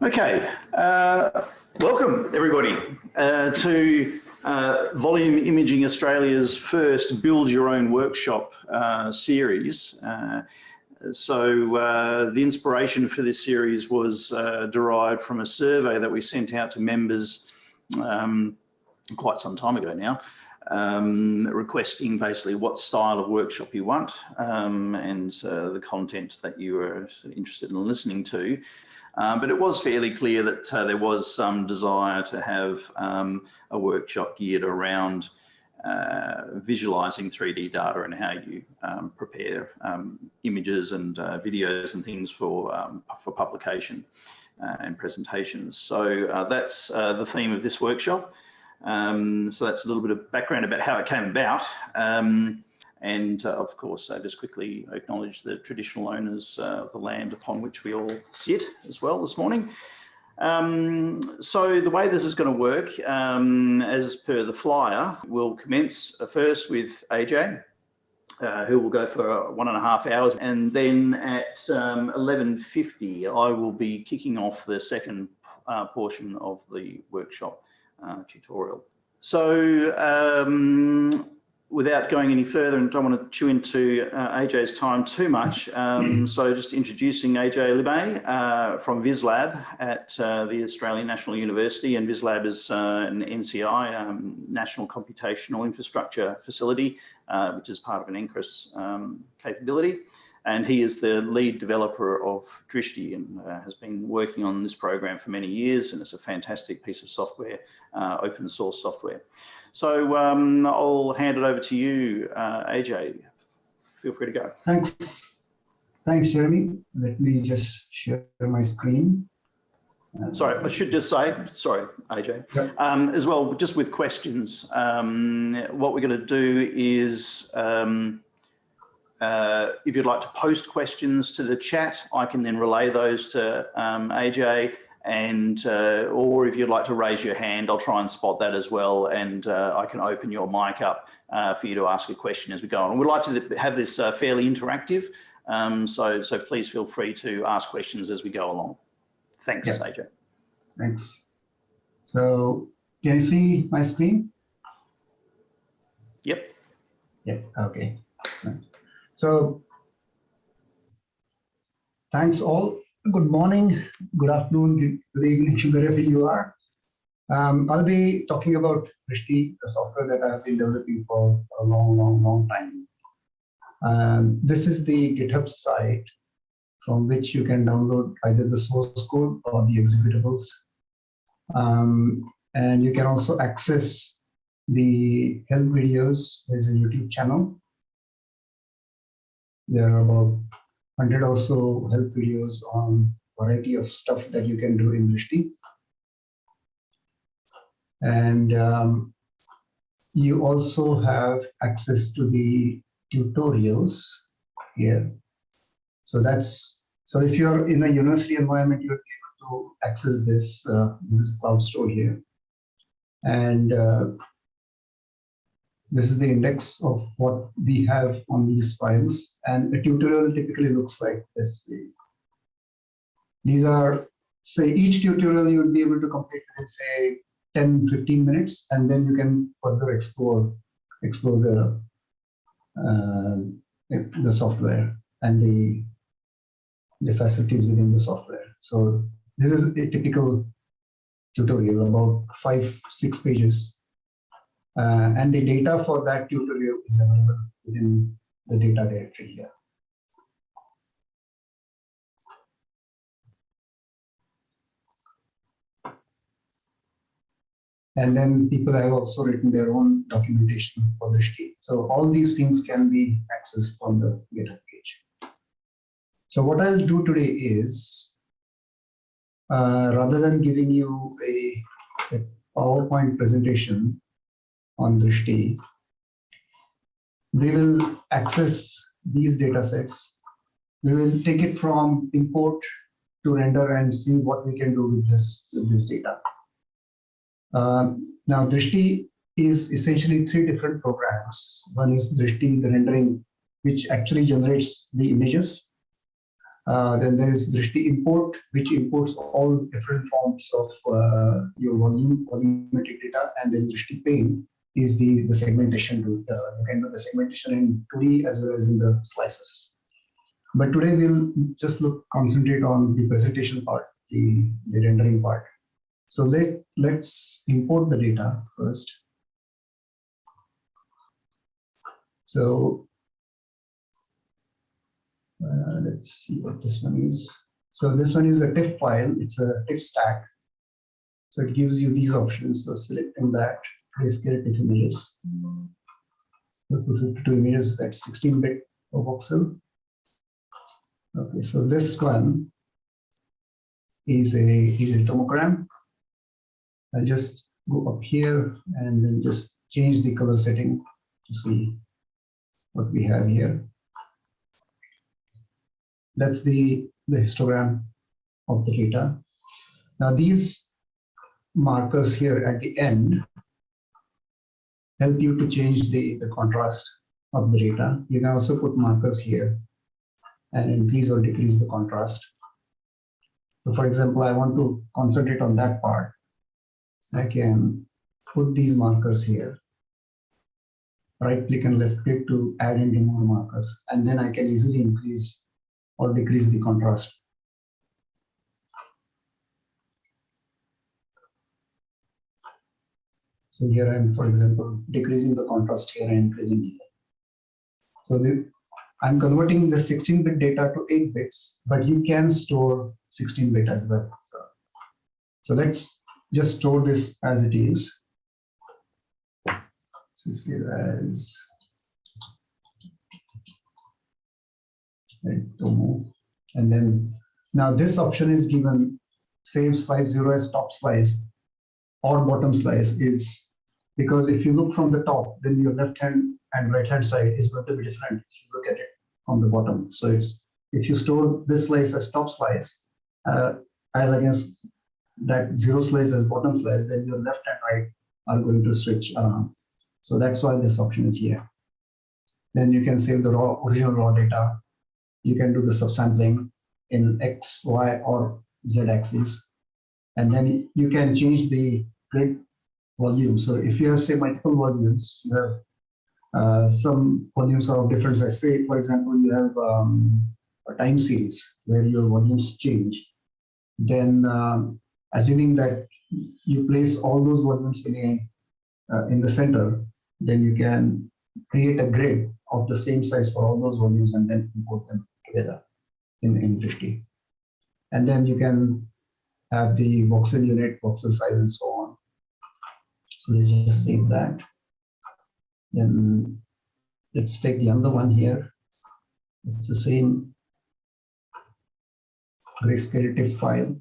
Okay, welcome everybody to Volume Imaging Australia's first Build Your Own Workshop series. The inspiration for this series was derived from a survey that we sent out to members quite some time ago now, requesting basically what style of workshop you want and the content that you were interested in listening to. But it was fairly clear that there was some desire to have a workshop geared around visualizing 3D data and how you prepare images and videos and things for publication and presentations. So that's the theme of this workshop. So that's a little bit of background about how it came about. And of course, just quickly acknowledge the traditional owners of the land upon which we all sit as well this morning. So the way this is going to work, as per the flyer, we'll commence first with Ajay, who will go for 1.5 hours. And then at 11:50, I will be kicking off the second portion of the workshop tutorial. So, without going any further, and don't want to chew into Ajay's time too much, so just introducing Ajay Limaye from Vizlab at the Australian National University, and Vizlab is an NCI, National Computational Infrastructure Facility, which is part of an NCRIS capability. And he is the lead developer of Drishti and has been working on this program for many years, and it's a fantastic piece of software, open source software. So I'll hand it over to you, Ajay. Feel free to go. Thanks. Thanks, Jeremy. Let me just share my screen. Sorry, I should just say, sorry, Ajay, yeah. As well, just with questions, what we're going to do is, if you'd like to post questions to the chat, I can then relay those to Ajay. And or if you'd like to raise your hand, I'll try and spot that as well, and I can open your mic up for you to ask a question as we go on. And we'd like to have this fairly interactive, so please feel free to ask questions as we go along. Thanks, yeah. Ajay. Thanks. So can you see my screen? Yep. Yeah. Okay. Excellent. So thanks all. Good morning, good afternoon, good evening, wherever you are. I'll be talking about Drishti, the software that I've been developing for a long time. This is the GitHub site from which you can download either the source code or the executables. And you can also access the help videos. There's a YouTube channel. There are about 100 or so help videos on a variety of stuff that you can do in Drishti. And you also have access to the tutorials here. So if you're in a university environment, you'll be able to access this. This is Cloud Store here. And this is the index of what we have on these files, and a tutorial typically looks like this. These are, say, each tutorial you would be able to complete within, say, 10-15 minutes, and then you can further explore the software and the facilities within the software. So this is a typical tutorial, about 5-6 pages. And the data for that tutorial is available within the data directory here. And then people have also written their own documentation for Drishti. So all these things can be accessed from the GitHub page. So what I'll do today is, rather than giving you a PowerPoint presentation on Drishti, we will access these data sets. We will take it from import to render and see what we can do with this data. Now, Drishti is essentially 3 different programs. One is Drishti, the rendering, which actually generates the images. Then there is Drishti import, which imports all different forms of your volumetric data, and then Drishti pane is the segmentation tool. You can do the segmentation in 2D as well as in the slices. But today we'll just concentrate on the presentation part, the rendering part. So let's import the data first. So let's see what this one is. So this one is a TIFF file. It's a TIFF stack. So it gives you these options. So selecting that, grayscale TIFF images. 52 images, that's 16-bit per voxel. Okay, so this one is a tomogram. I'll just go up here and then just change the color setting to see what we have here. That's the histogram of the data. Now these markers here at the end help you to change the contrast of the data. You can also put markers here and increase or decrease the contrast. So for example, I want to concentrate on that part. I can put these markers here. Right click and left click to add and remove the markers. And then I can easily increase or decrease the contrast. So here I'm, for example, decreasing the contrast here and increasing here. So I'm converting the 16-bit data to 8 bits, but you can store 16-bit as well. So let's just store this as it is. So this here as and then now this option is given save slice 0 as top slice or bottom slice is because if you look from the top, then your left hand and right hand side is going to be different if you look at it from the bottom. So it's if you store this slice as top slice as against that 0 slice as bottom slice, then your left and right are going to switch around. So that's why this option is here. Then you can save the original raw data. You can do the subsampling in X, Y, or Z axis. And then you can change the grid volume. So if you have, say, multiple volumes, you have some volumes are of different size. Say, for example, you have a time series where your volumes change. Then assuming that you place all those volumes in the center, then you can create a grid of the same size for all those volumes and then import them together in Drishti. And then you can have the voxel unit, voxel size, and so on. So let's just save that. Then let's take the other one here. It's the same grayscale TIFF file,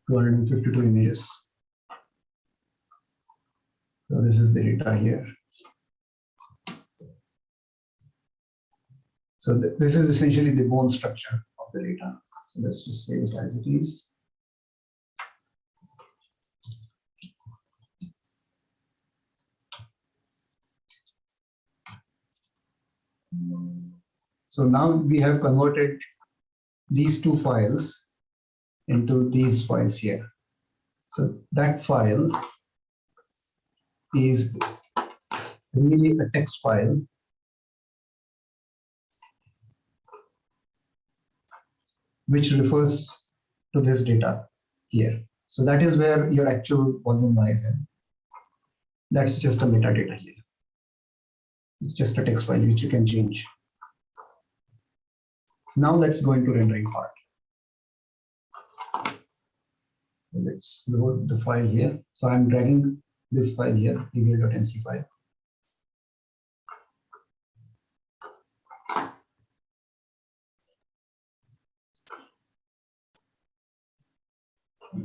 252 images. So this is the data here. So this is essentially the bone structure of the data. So let's just save it as it is. So now we have converted these two files into these files here. So that file is really a text file which refers to this data here. So that is where your actual volume lies in. That's just a metadata here. It's just a text file which you can change. Now let's go into rendering part. Let's load the file here. So I'm dragging this file here, reveal.nc file.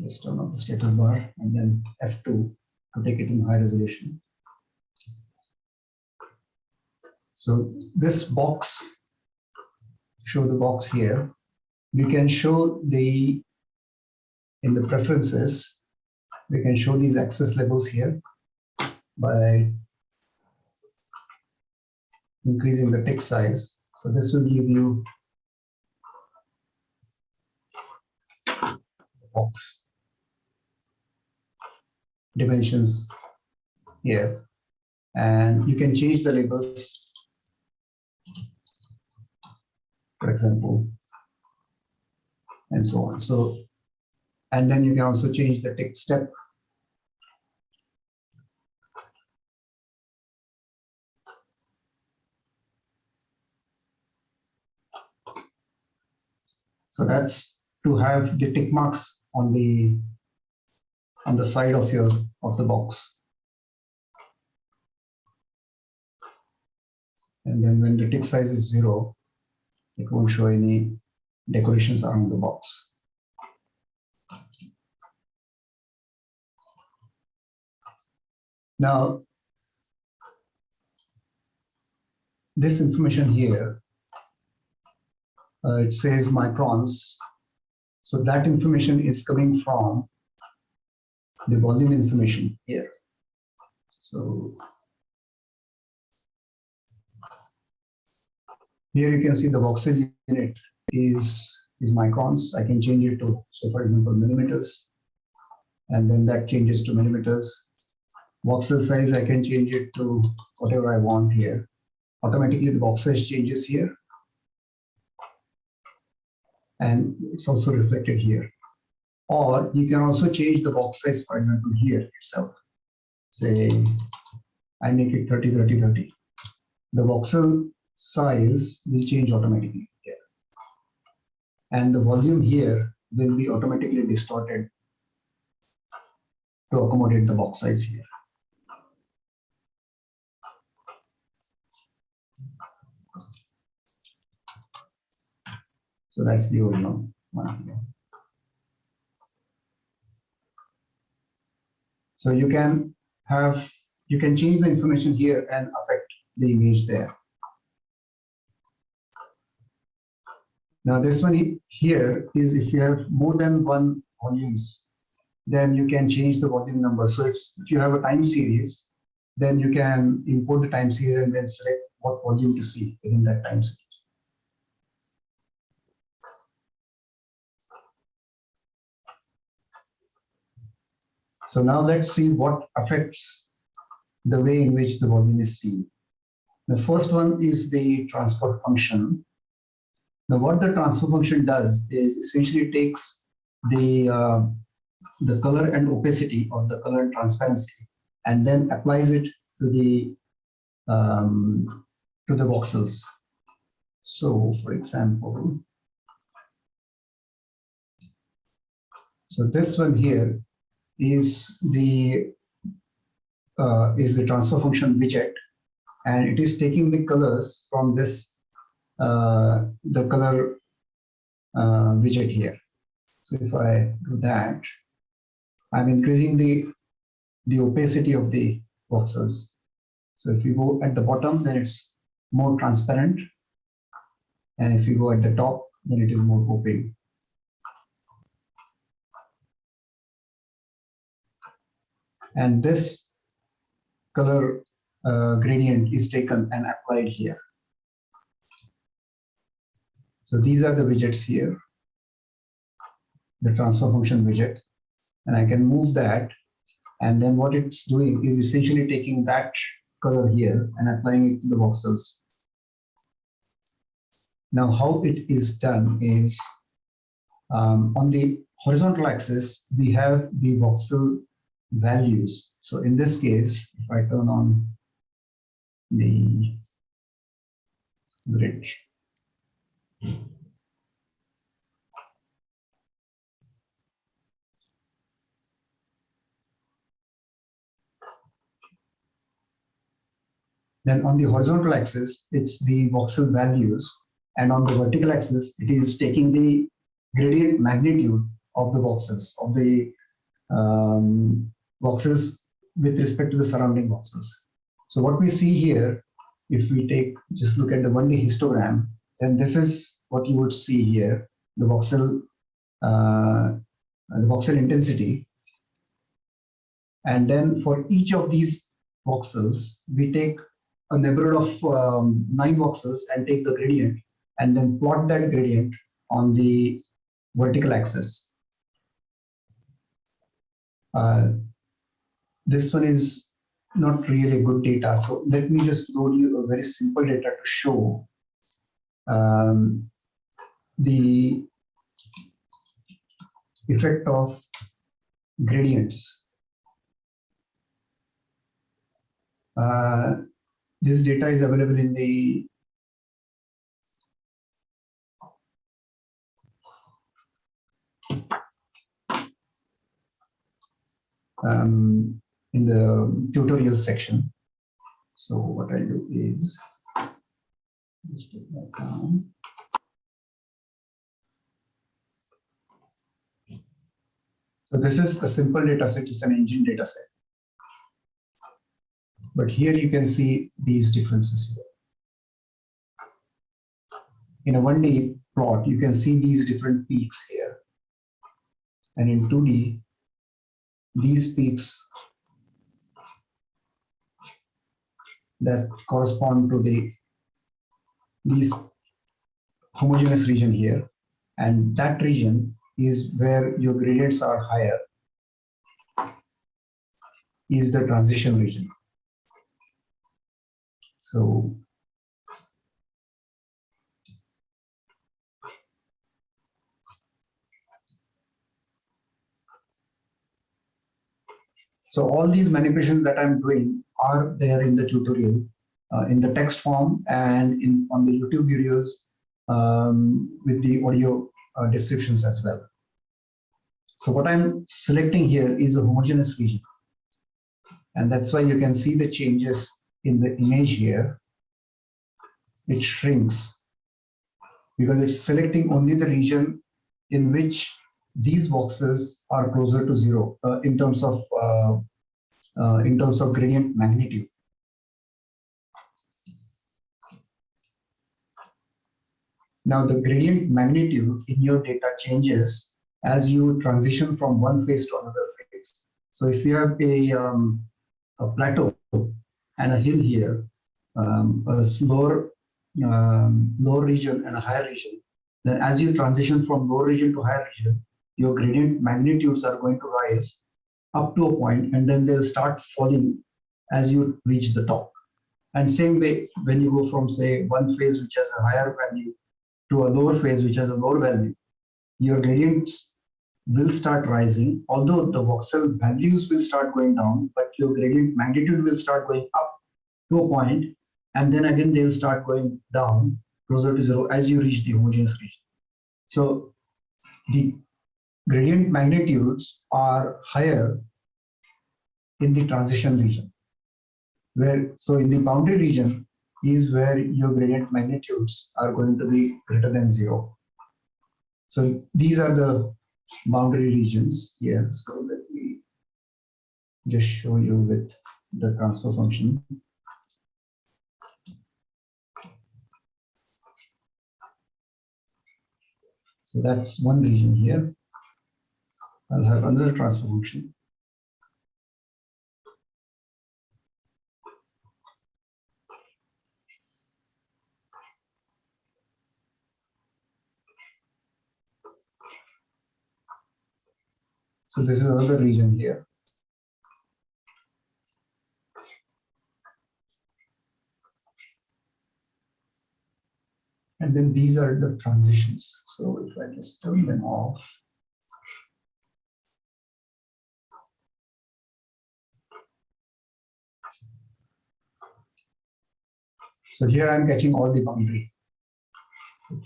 Just turn off the status bar and then F2 to take it in high resolution. So this box, show the box here. We can show in the preferences, we can show these access levels here by increasing the text size. So this will give you box dimensions here, and you can change the labels, for example, and so on. So, and then you can also change the text step. So that's to have the tick marks on the side of the box. And then when the tick size is 0, it won't show any decorations around the box. Now, this information here, it says microns. So that information is coming from the volume information here. So here you can see the voxel unit is microns. I can change it to, so for example, millimeters, and then that changes to millimeters. Voxel size, I can change it to whatever I want here. Automatically the box size changes here, and it's also reflected here. Or you can also change the box size, for example, here itself. Say I make it 30, 30, 30. The voxel size will change automatically here. And the volume here will be automatically distorted to accommodate the box size here. So that's the original one. So you can change the information here and affect the image there. Now this one here is if you have more than one volumes, then you can change the volume number. So it's, if you have a time series, then you can import the time series and then select what volume to see within that time series. So now let's see what affects the way in which the volume is seen. The first one is the transfer function. Now what the transfer function does is essentially takes the color and opacity or the color and transparency and then applies it to the voxels. So for example, so this one here is the transfer function widget, and it is taking the colors from this the color widget here. So if I do that, I'm increasing the opacity of the voxels. So if you go at the bottom, then it's more transparent, and if you go at the top, then it is more opaque. And this color gradient is taken and applied here. So these are the widgets here, the transfer function widget, and I can move that, and then what it's doing is essentially taking that color here and applying it to the voxels. Now how it is done is on the horizontal axis, we have the voxel values. So in this case, if I turn on the grid, then on the horizontal axis, it's the voxel values, and on the vertical axis, it is taking the gradient magnitude of the voxels, of the voxels with respect to the surrounding voxels. So what we see here, if we just look at the 1D histogram, then this is what you would see here, the voxel intensity. And then for each of these voxels, we take a neighborhood of 9 voxels and take the gradient and then plot that gradient on the vertical axis. This one is not really good data. So let me just load you a very simple data to show the effect of gradients. This data is available in the tutorial section. So what I'll do is just take that down. So this is a simple data set, it's an engine data set. But here you can see these differences here. In a 1D plot, you can see these different peaks here. And in 2D, these peaks that correspond to these homogeneous region here. And that region is where your gradients are higher, is the transition region. So all these manipulations that I'm doing are there in the tutorial, in the text form and on the YouTube videos with the audio descriptions as well. So what I'm selecting here is a homogeneous region. And that's why you can see the changes in the image here. It shrinks because it's selecting only the region in which these boxes are closer to zero in terms of gradient magnitude. Now the gradient magnitude in your data changes as you transition from one phase to another phase. So if you have a plateau and a hill here, a lower region and a higher region, then as you transition from lower region to higher region, your gradient magnitudes are going to rise up to a point, and then they'll start falling as you reach the top. And same way, when you go from, say, one phase which has a higher value to a lower phase which has a lower value, your gradients will start rising, although the voxel values will start going down, but your gradient magnitude will start going up to a point, and then again they'll start going down closer to zero as you reach the homogeneous region. So the gradient magnitudes are higher in the transition region, so in the boundary region is where your gradient magnitudes are going to be greater than zero. So these are the boundary regions here. So let me just show you with the transfer function. So that's one region here. I'll have another transfer function. So this is another region here. And then these are the transitions. So if I just turn them off. So here I'm catching all the boundary.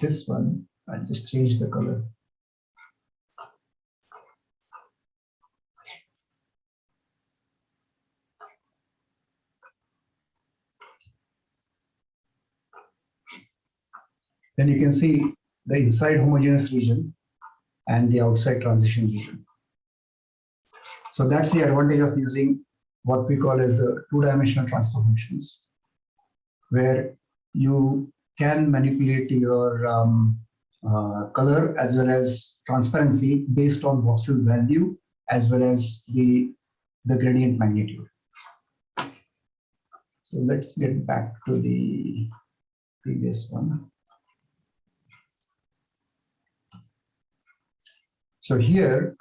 This one, I'll just change the color. Then you can see the inside homogeneous region and the outside transition region. So that's the advantage of using what we call as the two-dimensional transfer functions, where you can manipulate your color as well as transparency based on voxel value as well as the gradient magnitude. So let's get back to the previous one. So here,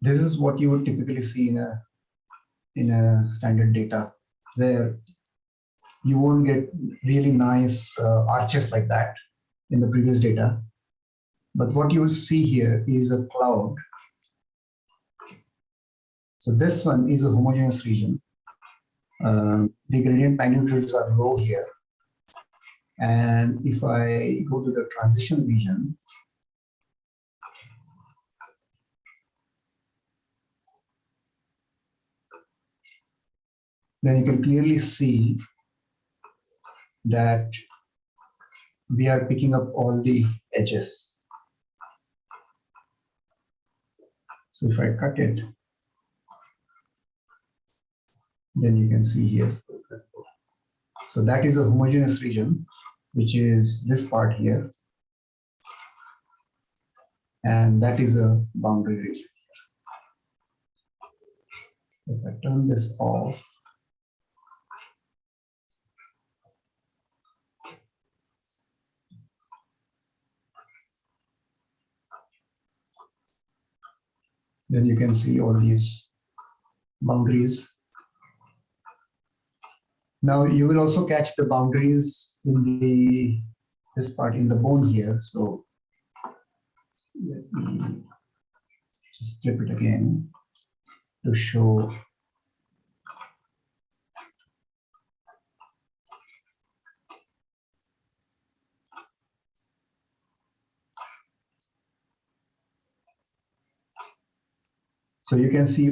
This is what you would typically see in a standard data, where you won't get really nice arches like that in the previous data. But what you will see here is a cloud. So this one is a homogeneous region. The gradient magnitudes are low here. And if I go to the transition region, then you can clearly see that we are picking up all the edges. So if I cut it, then you can see here. So that is a homogeneous region, which is this part here. And that is a boundary region. If I turn this off, then you can see all these boundaries. Now you will also catch the boundaries in this part in the bone here. So let me just flip it again to show. So you can see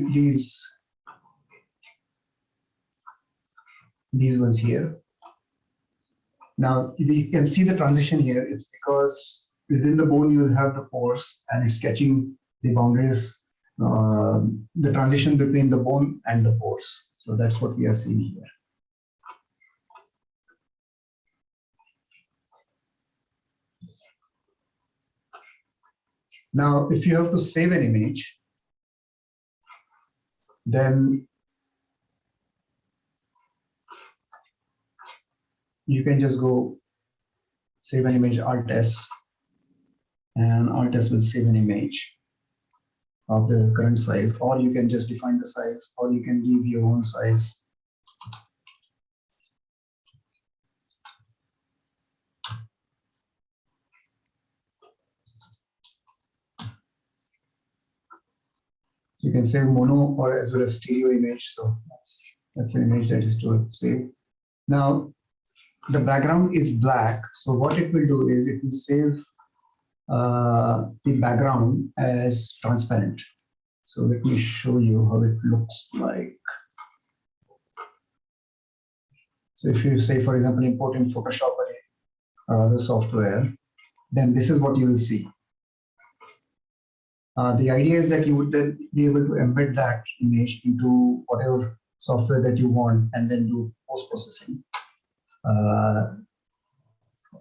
these ones here. Now we can see the transition here. It's because within the bone you will have the pores, and it's catching the boundaries, the transition between the bone and the pores. So that's what we are seeing here. Now, if you have to save an image, then you can just go save an image, Alt-S, and Alt-S will save an image of the current size, or you can just define the size, or you can give your own size. You can save mono or as well as stereo image. So that's an image that is to save. Now the background is black. So what it will do is it will save the background as transparent. So let me show you how it looks like. So if you say, for example, import in Photoshop or other software, then this is what you will see. The idea is that you would then be able to embed that image into whatever software that you want and then do post-processing.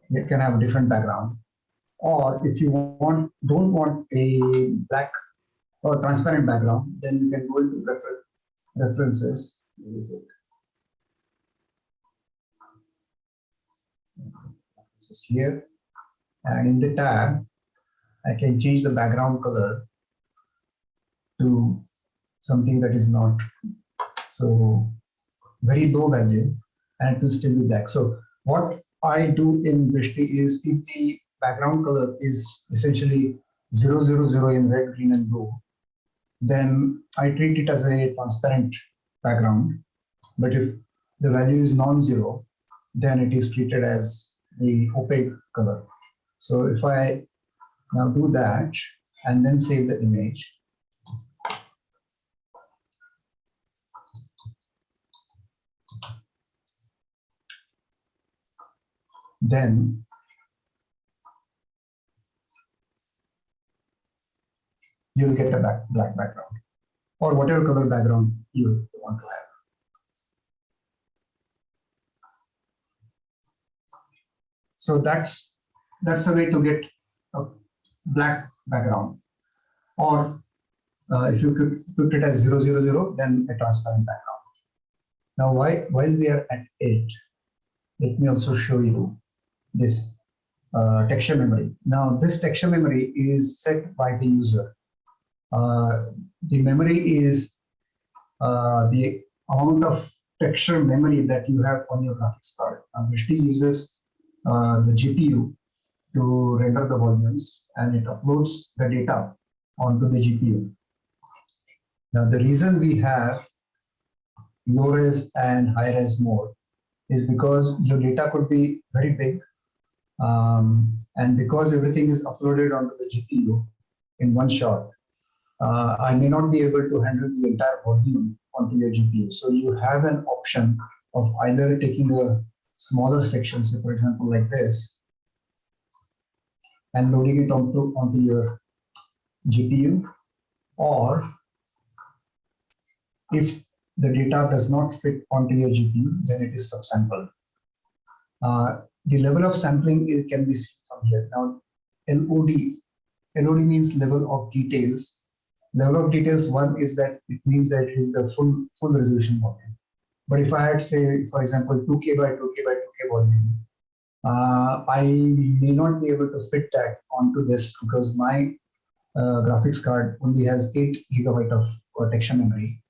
You can have a different background. Or if you don't want a black or transparent background, then you can go into references. This is here. And in the tab, I can change the background color to something that is not so very low value, and it will still be black. So what I do in Drishti is, if the background color is essentially 000 in red, green, and blue, then I treat it as a transparent background. But if the value is non-zero, then it is treated as the opaque color. So if I now do that and then save the image, then you'll get a black background or whatever color background you want to have. So that's a way to get a black background. Or if you could put it as 000, then a transparent background. Now, while we are at it, let me also show you this texture memory. Now, this texture memory is set by the user. The memory is the amount of texture memory that you have on your graphics card. Drishti uses the GPU to render the volumes, and it uploads the data onto the GPU. Now, the reason we have low-res and high-res mode is because your data could be very big, and because everything is uploaded onto the GPU in one shot, I may not be able to handle the entire volume onto your GPU. So you have an option of either taking a smaller section, so for example, like this, and loading it onto your GPU, or if the data does not fit onto your GPU, then it is subsampled. The level of sampling can be seen from here. Now, LOD means level of details. Level of details, one is that it means that it is the full resolution volume. But if I had, say, for example, 2K by 2K by 2K volume, I may not be able to fit that onto this because my graphics card only has 8 GB of texture memory.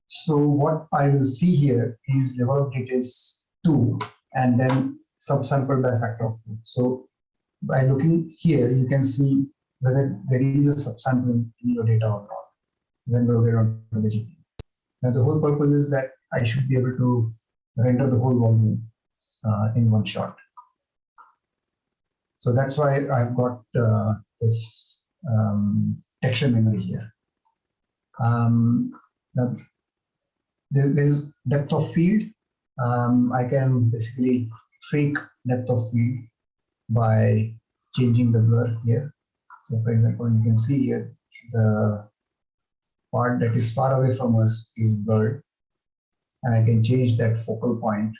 So what I will see here is level of details 2 and then subsampled by a factor of 2. So by looking here, you can see whether there is a subsampling in your data or not when loaded onto the GPU. Now the whole purpose is that I should be able to render the whole volume in one shot. So that's why I've got this texture memory here. Now there's depth of field. I can basically tweak depth of field by changing the blur here. So for example, you can see here the part that is far away from us is blurred, and I can change that focal point.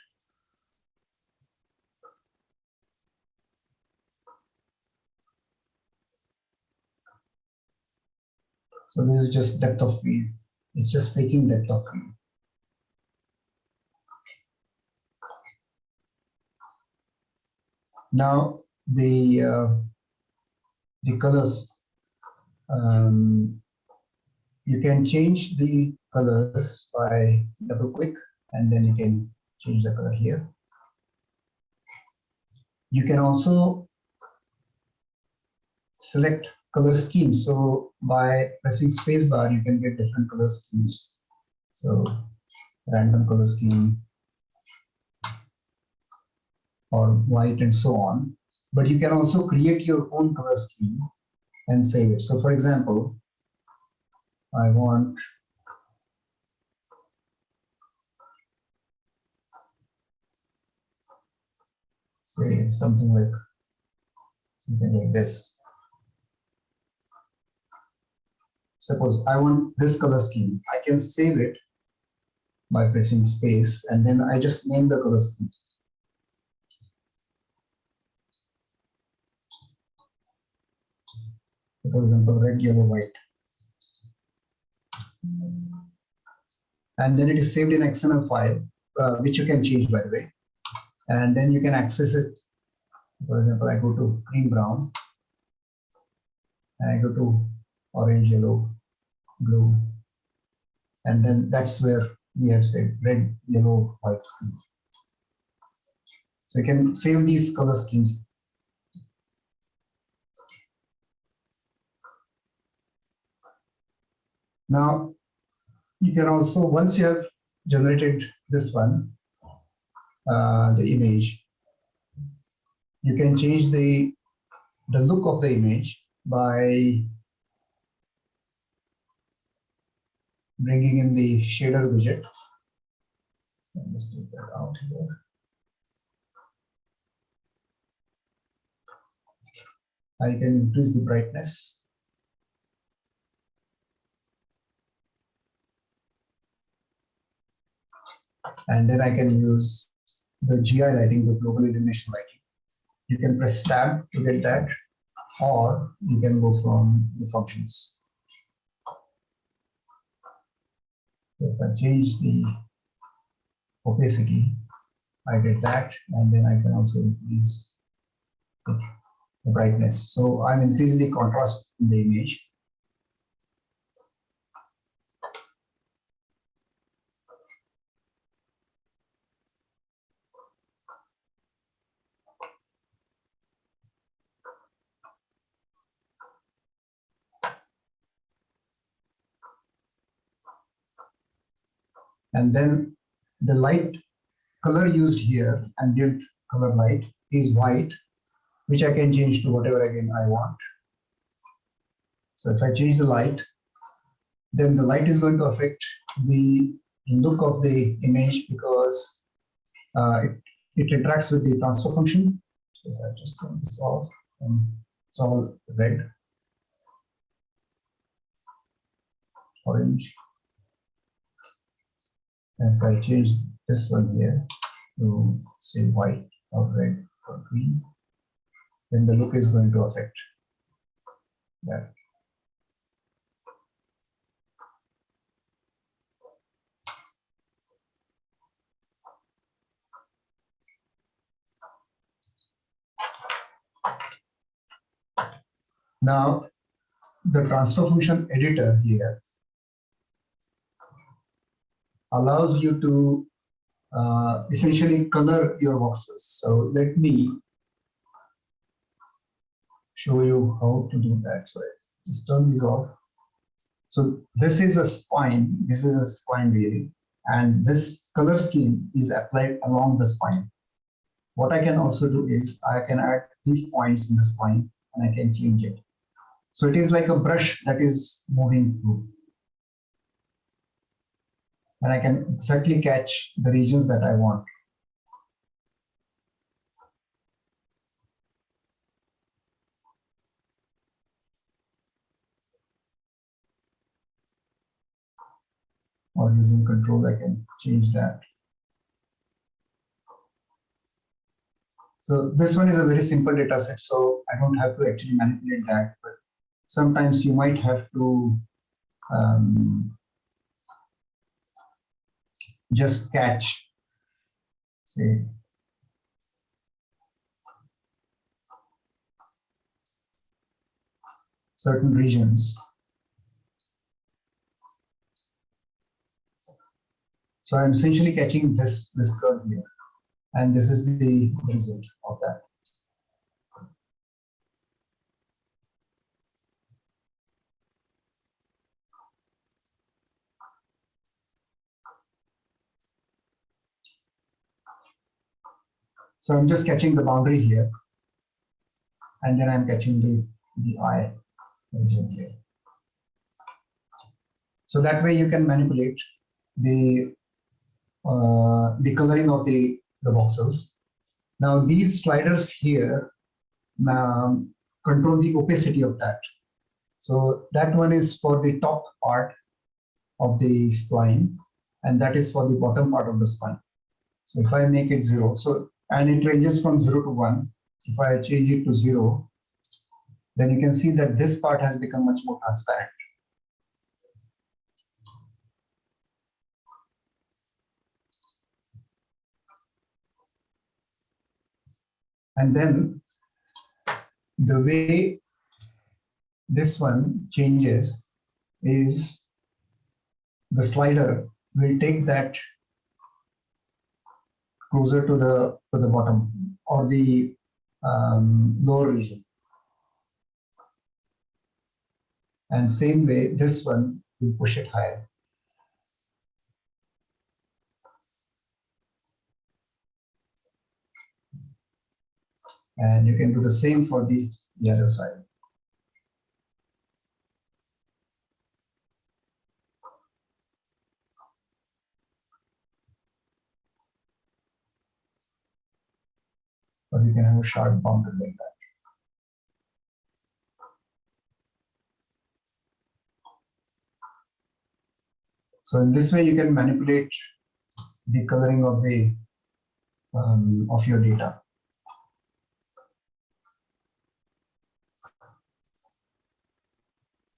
So this is just depth of field. It's just taking depth of field. Now the colors, you can change the colors by double click, and then you can change the color here. You can also select color schemes. So by pressing space bar, you can get different color schemes. So random color scheme or white and so on. But you can also create your own color scheme and save it. So for example, I want say something like this. Suppose I want this color scheme. I can save it by pressing space, and then I just name the color scheme. For example, red, yellow, white. And then it is saved in XML file, which you can change, by the way. And then you can access it. For example, I go to green, brown, and I go to orange, yellow, blue, and then that's where we have said red, yellow, white scheme. So you can save these color schemes. Now you can also, once you have generated this one, the image, you can change the look of the image by bringing in the shader widget. Let's take that out here. I can increase the brightness. And then I can use the GI lighting, the global illumination lighting. You can press tab to get that, or you can go from the functions. If I change the opacity, I get that, and then I can also increase the brightness. So I'm increasing the contrast in the image. And then the light color used here, ambient color light, is white, which I can change to whatever again I want. So if I change the light, then the light is going to affect the look of the image because it interacts with the transfer function. So if I just turn this off, and it's all red, orange. And if I change this one here to say white or red or green, then the look is going to affect that. Now, the transfer function editor here allows you to essentially color your voxels. So let me show you how to do that. So I just turn these off. So this is a spine. This is a spine really, and this color scheme is applied along the spine. What I can also do is I can add these points in the spine and I can change it. So it is like a brush that is moving through. And I can exactly catch the regions that I want. Or using control, I can change that. So this one is a very simple data set, so I don't have to actually manipulate that. But sometimes you might have to just catch, say, certain regions. So I'm essentially catching this curve here, and this is the result of that. So I'm just catching the boundary here, and then I'm catching the eye region here. So that way you can manipulate the coloring of the voxels. Now these sliders here control the opacity of that. So that one is for the top part of the spline, and that is for the bottom part of the spine. So if I make it 0, and it ranges from 0 to 1. If I change it to 0, then you can see that this part has become much more transparent. And then the way this one changes is the slider will take that closer to the bottom or the lower region. And same way, this one will push it higher. And you can do the same for the other side. Or you can have a sharp boundary like that. So in this way, you can manipulate the coloring of the of your data.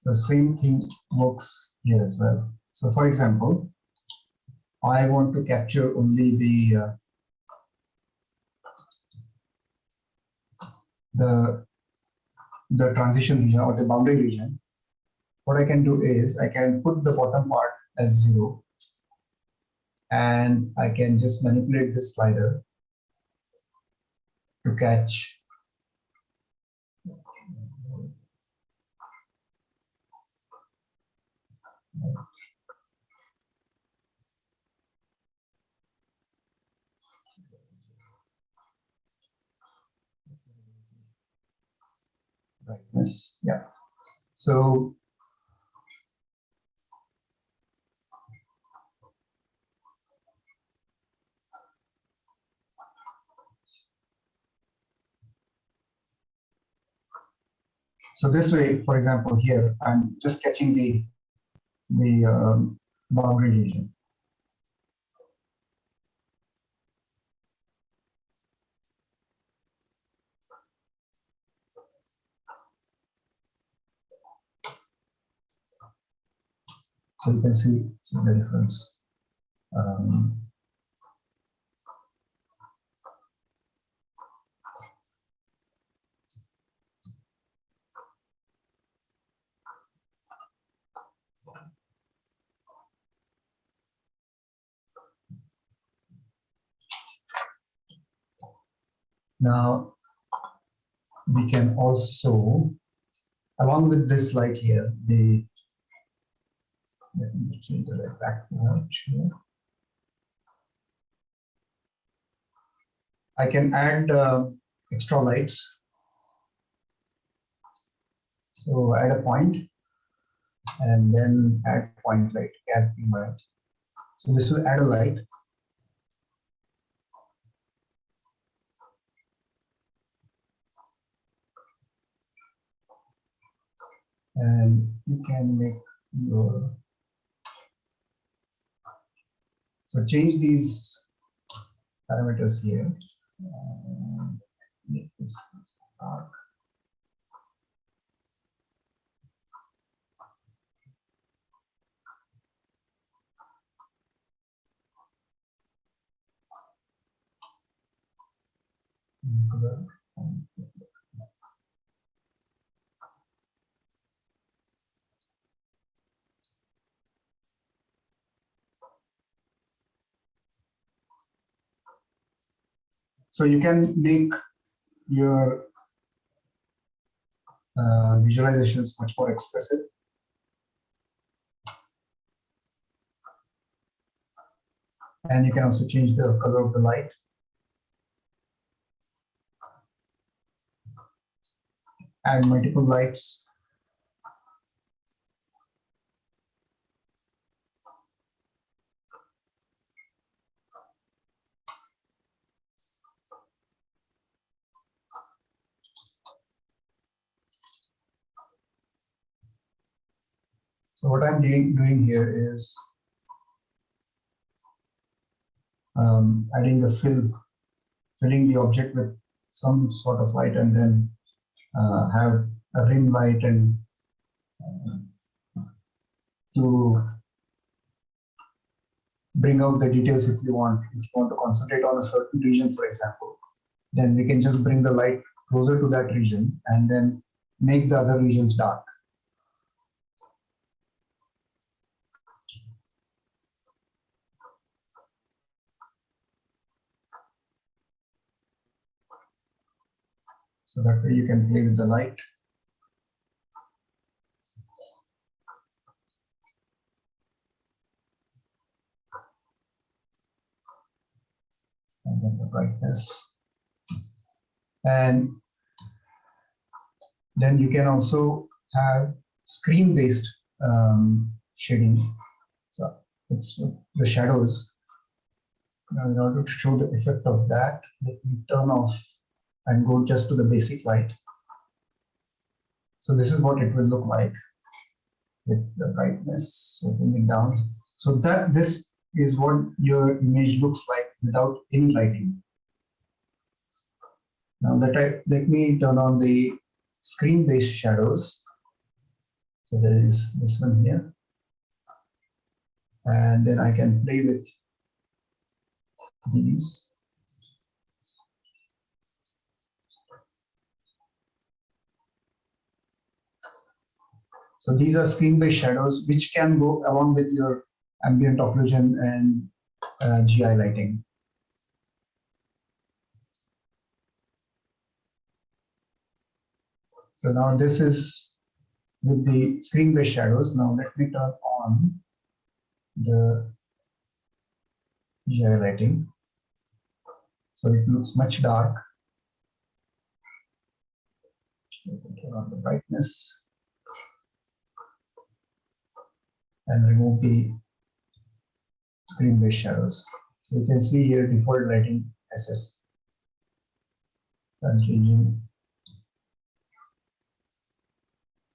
The same thing works here as well. So for example, I want to capture only the transition region or the boundary region. What I can do is I can put the bottom part as 0, and I can just manipulate this slider to catch brightness. Yeah. So this way, for example, here I'm just catching the boundary region. So you can see the difference. Now we can also, along with this light here, let me change the light back to white here. I can add extra lights. So add a point and then add point light, add light. So this will add a light. And you can make your, so change these parameters here. Make this dark. Color. So you can make your visualizations much more expressive. And you can also change the color of the light. Add multiple lights. So what I'm doing here is adding a filling the object with some sort of light, and then have a rim light and to bring out the details if you want. If you want to concentrate on a certain region, for example, then we can just bring the light closer to that region and then make the other regions dark. So that way you can play with the light. And then the brightness. And then you can also have screen-based shading. So it's the shadows. Now, in order to show the effect of that, let me turn off and go just to the basic light. So this is what it will look like with the brightness. So bring it down. So this is what your image looks like without any lighting. Now let me turn on the screen-based shadows. So there is this one here. And then I can play with these. So these are screen-based shadows which can go along with your ambient occlusion and GI lighting. So now this is with the screen-based shadows. Now let me turn on the GI lighting. So it looks much dark. Turn on the brightness and remove the screen-based shadows. So you can see here default lighting SS. I'm changing.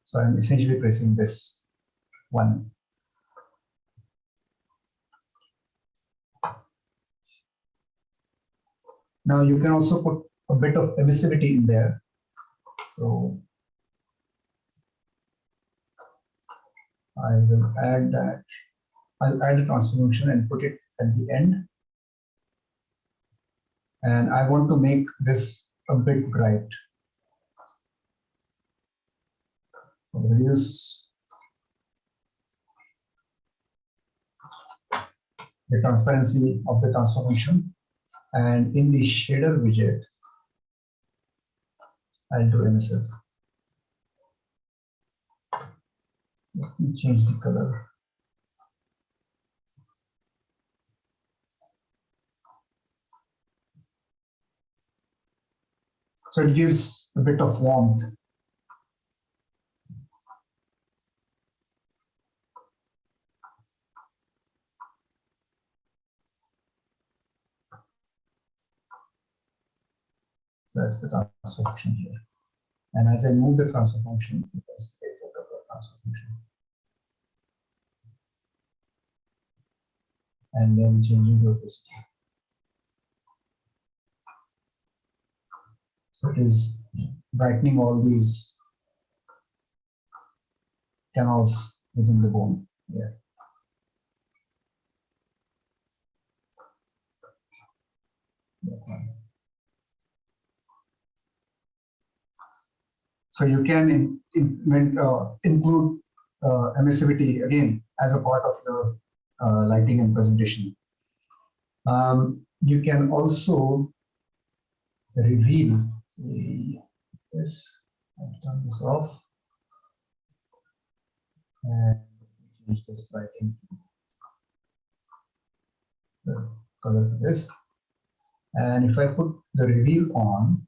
So I'm essentially pressing this one. Now you can also put a bit of emissivity in there. So I will add that. I'll add a transformation and put it at the end. And I want to make this a bit bright. So reduce the transparency of the transformation. And in the shader widget, I'll do emissive. Let me change the color. So it gives a bit of warmth. So that's the transfer function here. And as I move the transfer function, you can see the effect of the transfer function. And then changing the opacity. So it is brightening all these canals within the bone here. So you can include emissivity again as a part of your lighting and presentation. You can also reveal. This, I've turn this off and change this lighting, the color for this. And if I put the reveal on,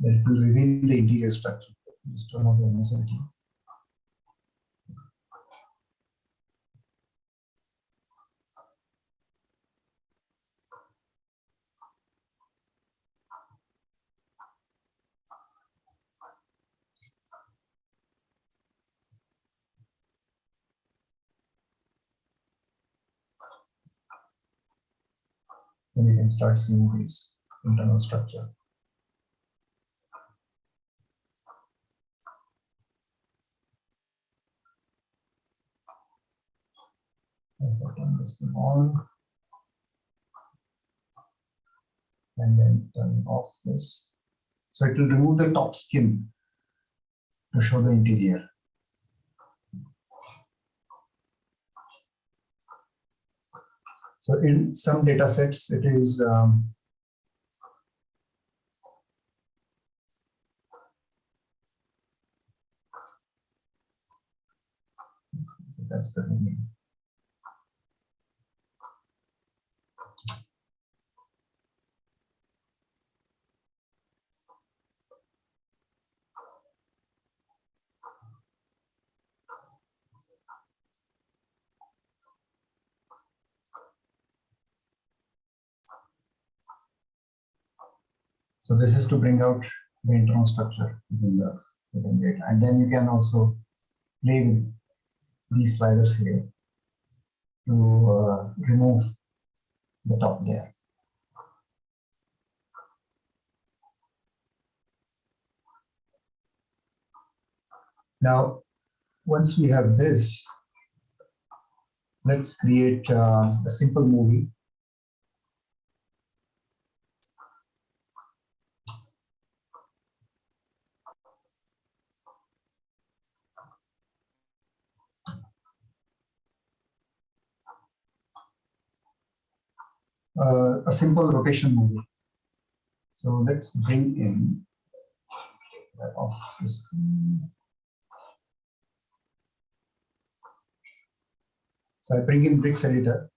then it will reveal the interior structure. Just turn off the emissivity. Then you can start seeing this internal structure. I'll turn this thing on and then turn off this. So it will remove the top skin to show the interior. So in some data sets, it is so that's the meaning. So this is to bring out the internal structure within it. And then you can also play with these sliders here to remove the top layer. Now, once we have this, let's create a simple movie. A simple rotation movie. So let's bring in off the screen. So I bring in bricks editor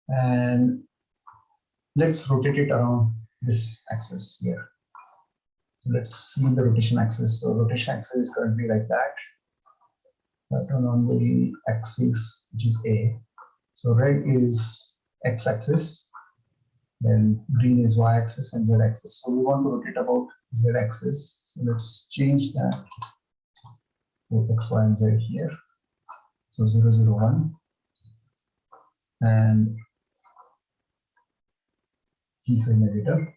and let's rotate it around this axis here. So let's see the rotation axis. So rotation axis is currently like that. Pattern on the axis, which is A. So red is x-axis, then green is y-axis and z-axis. So we want to rotate about z-axis. So let's change that to x, y, and z here. So 0, 0, 1. And keyframe editor.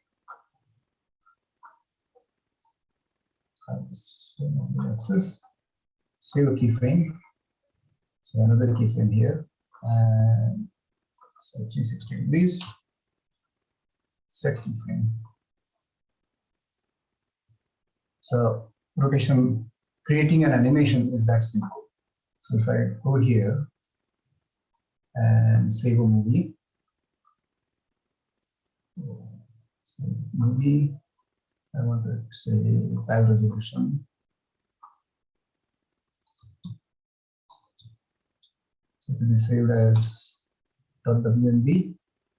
This on the axis. Save a keyframe. So another keyframe here. And so 360 degrees. Set keyframe. So rotation, creating an animation is that simple. So if I go here and save a movie, so movie, I want to say file resolution. So it will be saved as .wnb.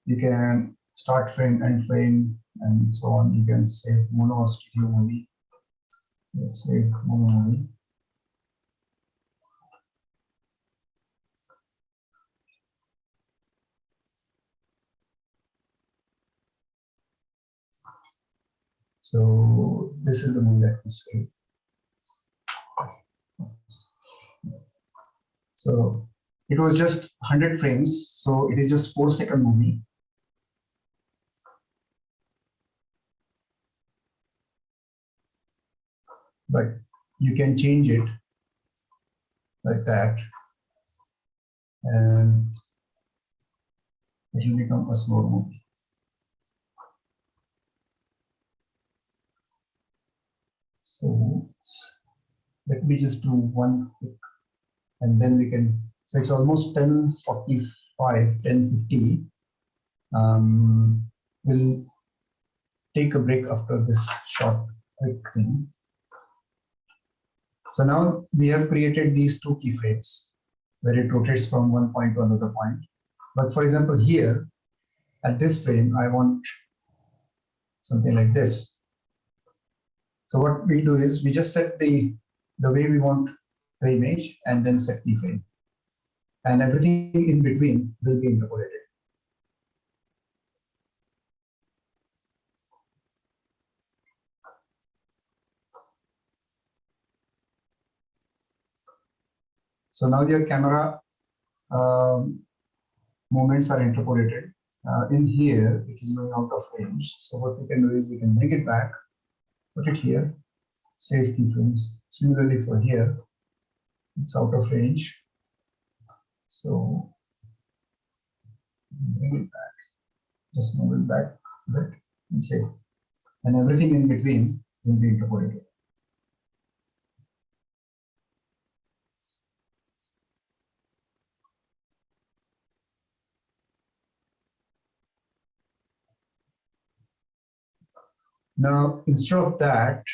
You can start frame, end frame, and so on. You can save mono or studio movie. Let's save mono movie. So this is the movie that we saved. So it was just 100 frames. So it is just 4-second movie. But you can change it like that, and it will become a slow movie. So let me just do one quick, and then we can. So it's almost 10:45, 10:50. We'll take a break after this short quick thing. So now we have created these two keyframes where it rotates from one point to another point. But for example, here at this frame, I want something like this. So what we do is we just set the way we want the image and then set keyframe. And everything in between will be interpolated. So now your camera movements are interpolated. In here, it is going out of range. So what we can do is we can bring it back, put it here, save keyframes. Similarly for here, it's out of range. So bring it back, just move it back a bit and save. And everything in between will be interpolated. Now, instead of that,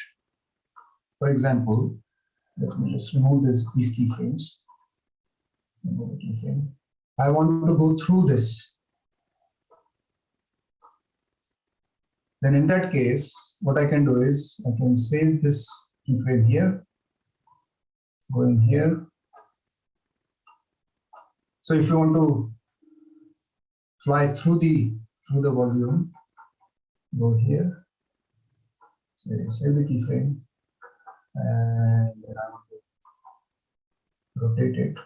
for example, let me just remove these keyframes. Remove the keyframe. I want to go through this. Then in that case, what I can do is I can save this keyframe here, go in here. So if you want to fly through the volume, go here, save the keyframe, and then I want to rotate it.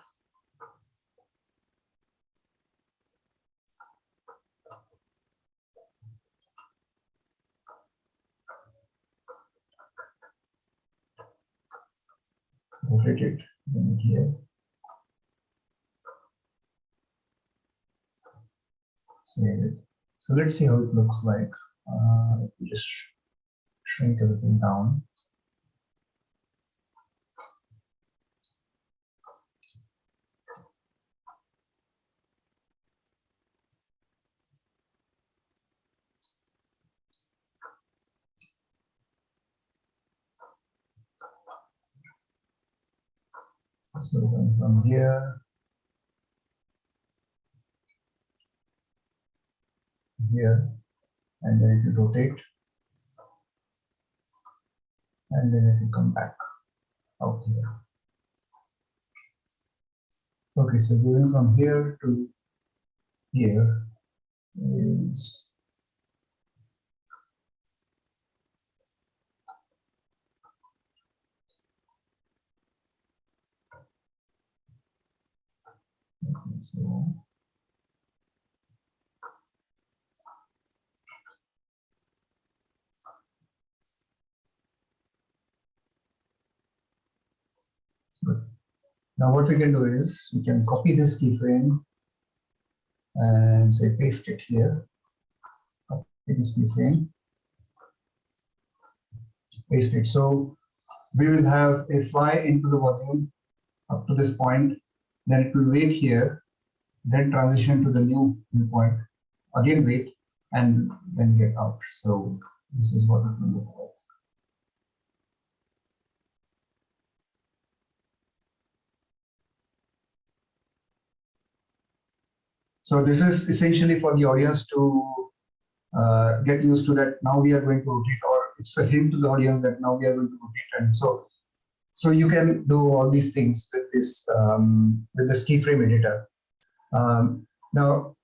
Rotate it, bring it here. Save it. So let's see how it looks like. Let me just shrink everything down. So from here, here, and then it will rotate. and then it will come back out here. Okay, so going from here to here is okay, so now what we can do is we can copy this keyframe and say paste it here. Copy this keyframe, paste it. So we will have a fly into the volume up to this point, then it will wait here, then transition to the new point, again wait, and then get out. So this is what it will look like. So this is essentially for the audience to get used to that now we are going to rotate, or it's a hint to the audience that now we are going to rotate. And so you can do all these things with this keyframe editor. Now,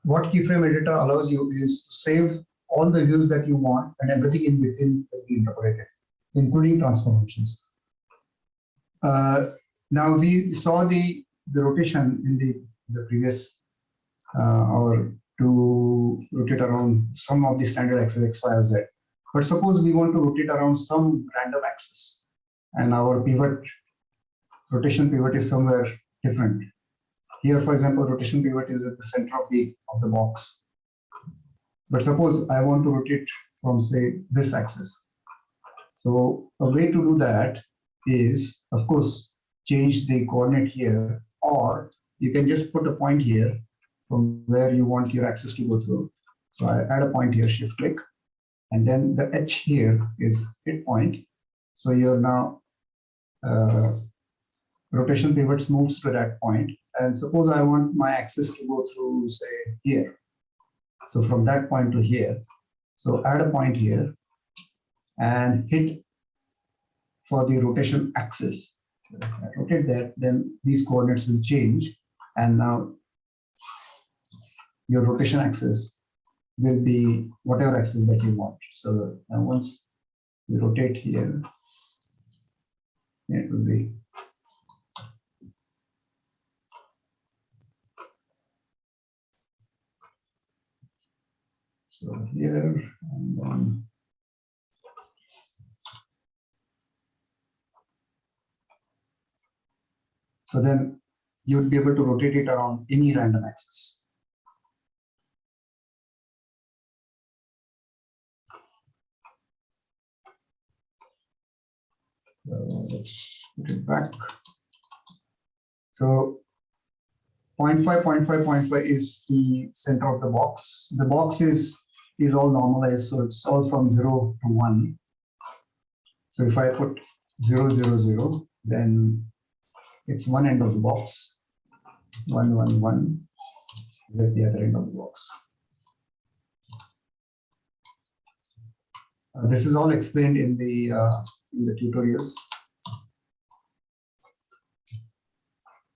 what keyframe editor allows you is to save all the views that you want, and everything in between will be interpolated, including transform functions. Now we saw the rotation in the previous hour to rotate around some of the standard axis X, Y, or Z. But suppose we want to rotate around some random axis, and our rotation pivot is somewhere different. Here, for example, rotation pivot is at the center of the box. But suppose I want to rotate from, say, this axis. So a way to do that is, of course, change the coordinate here, or you can just put a point here from where you want your axis to go through. So I add a point here, shift click, and then the H here is hit point. So you're now rotation pivots moves to that point. And suppose I want my axis to go through, say, here. So from that point to here. So add a point here and hit for the rotation axis. So if I rotate that, then these coordinates will change. And now your rotation axis will be whatever axis that you want. So now once you rotate here, it will be so here, and then so then you would be able to rotate it around any random axis. So let's put it back. So 0.5, 0.5, 0.5 is the center of the box. The box is all normalized, so it's all from 0 to 1. So if I put 0, 0, 0, then it's one end of the box. 1, 1, 1 is at the other end of the box. This is all explained in the tutorials.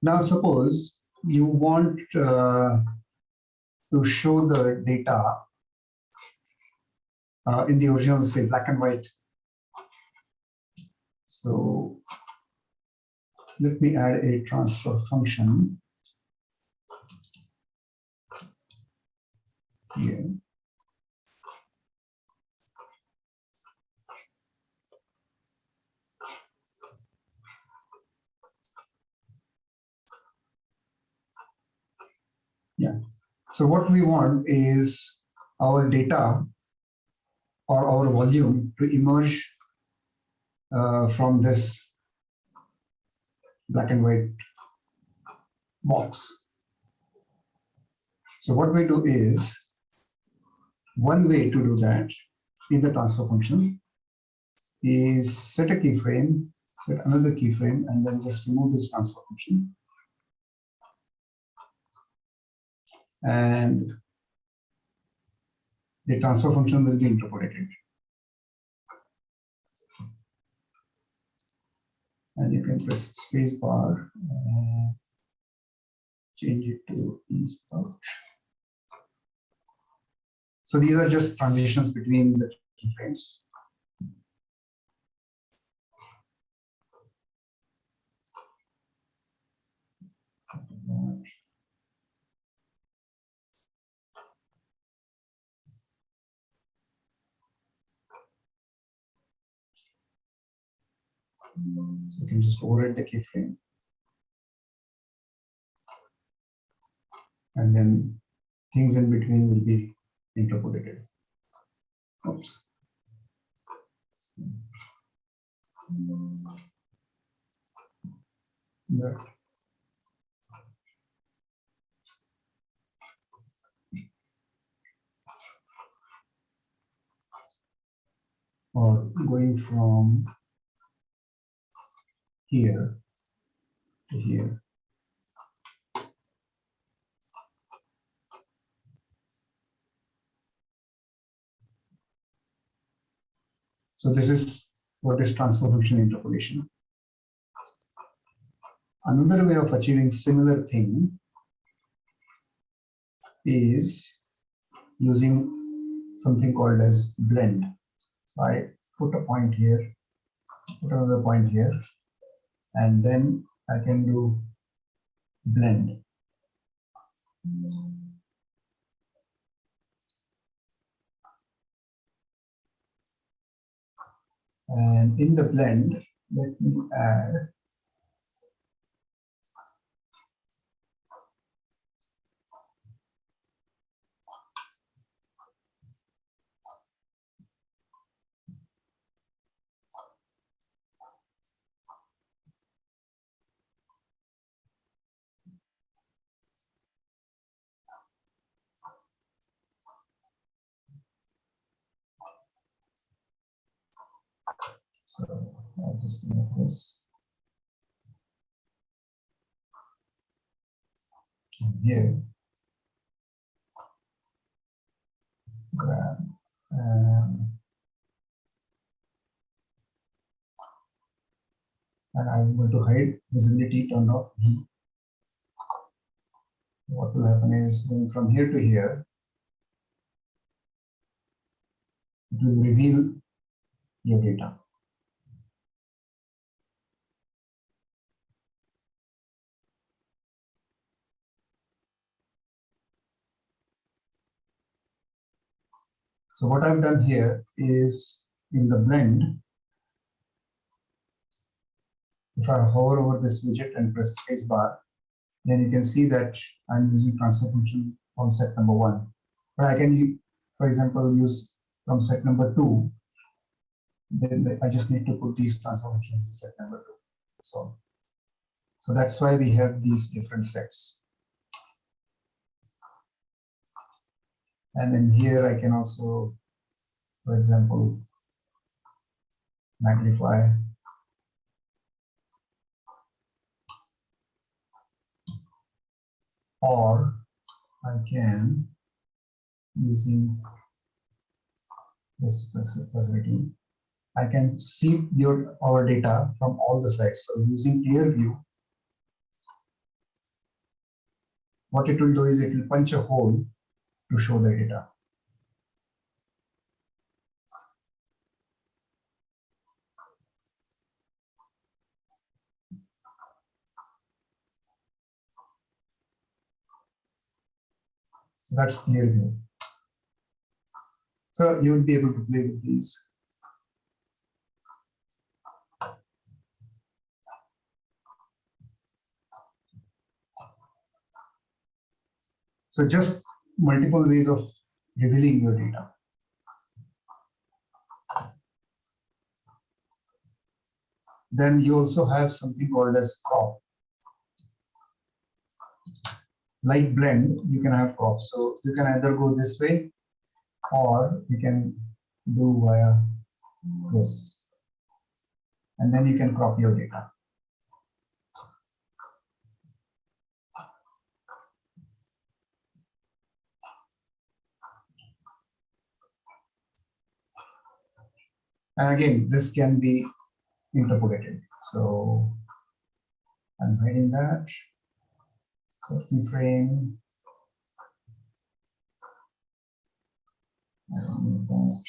Now suppose you want to show the data in the original, say, black and white. So let me add a transfer function here. Yeah. So what we want is our data or our volume to emerge from this black and white box. So what we do is, one way to do that in the transfer function is set a keyframe, set another keyframe, and then just remove this transfer function. And the transfer function will be interpolated. and you can press space bar and change it to ease out. So these are just transitions between the keyframes. So you can just override the keyframe. And then things in between will be interpolated. Oops. That. Or going from here to here. So this is what is transfer function interpolation. Another way of achieving similar thing is using something called as blend. So I put a point here, put another point here, and then I can do blend. And in the blend, let me add so I'll just make this here, grab, and I'm going to hide visibility, turn off V. What will happen is going from here to here, it will reveal your data. So what I've done here is in the blend, if I hover over this widget and press space bar, then you can see that I'm using transfer function from set number 1. But I can, for example, use from set number 2. Then I just need to put these transfer functions in set number 2. So that's why we have these different sets. And then here I can also, for example, magnify. Or I can, using this facility, I can see our data from all the sides. So using clear view, what it will do is it will punch a hole to show the data. So that's clear view. So you will be able to play with these. So just multiple ways of revealing your data. Then you also have something called as crop. Like blend, you can have crop. So you can either go this way or you can do via this. And then you can crop your data. And again, this can be interpolated. So I'm hiding that. So keyframe. I don't need that.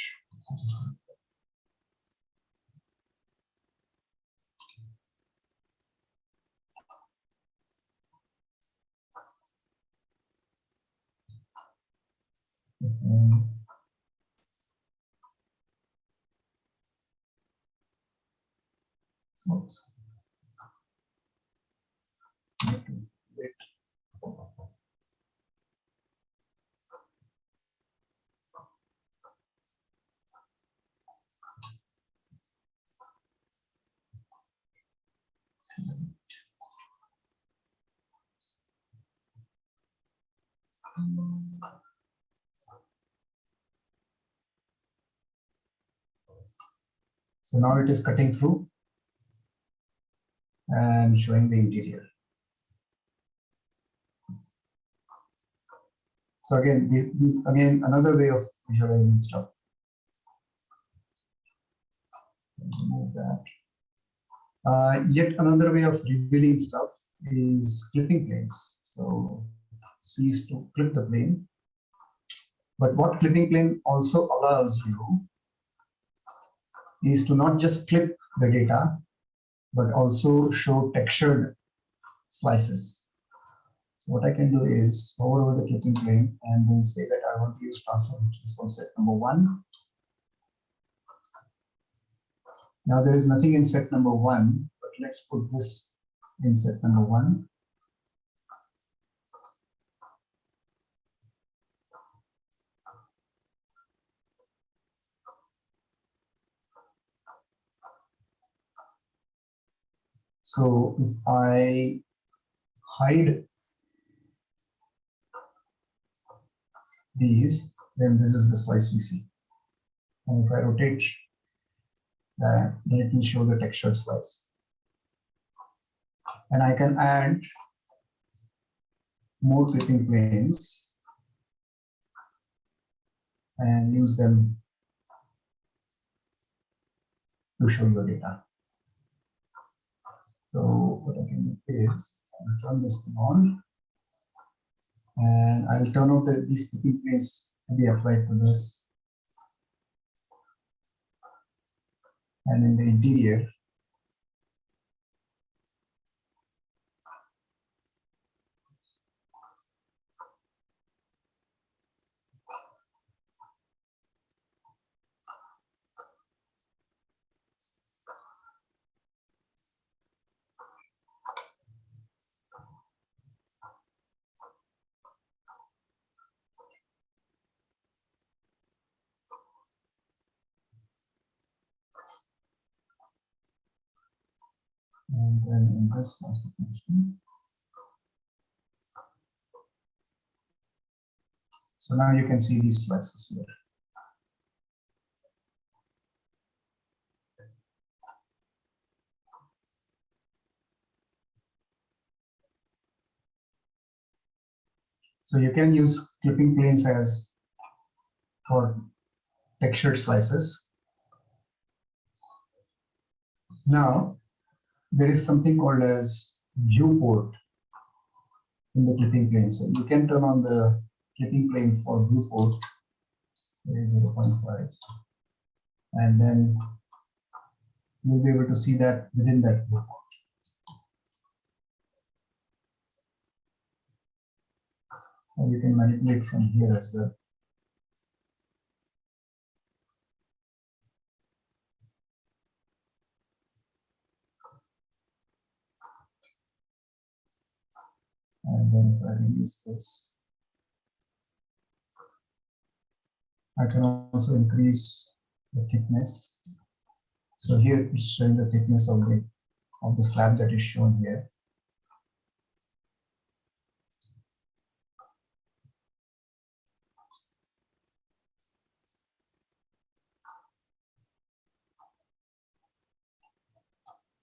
Oops. Wait. So now it is cutting through and showing the interior. So again, another way of visualizing stuff. Remove that. Yet another way of revealing stuff is clipping planes. So C is to clip the plane. But what clipping plane also allows you is to not just clip the data, but also show textured slices. So what I can do is hover over the clipping plane and then say that I want to use transformations from set number 1. Now there is nothing in set number 1, but let's put this in set number 1. So if I hide these, then this is the slice we see. And if I rotate that, then it will show the textured slice. And I can add more clipping planes and use them to show your data. So what I can do is I'll turn this on and I'll turn off these clipping planes to be applied to this. And in the interior, and then in this transformation. So now you can see these slices here. So you can use clipping planes as for textured slices. Now there is something called as viewport in the clipping plane. So you can turn on the clipping plane for viewport, 0.5, and then you'll be able to see that within that viewport. And you can manipulate from here as well. And then if I use this, I can also increase the thickness. So here it's showing the thickness of the slab that is shown here.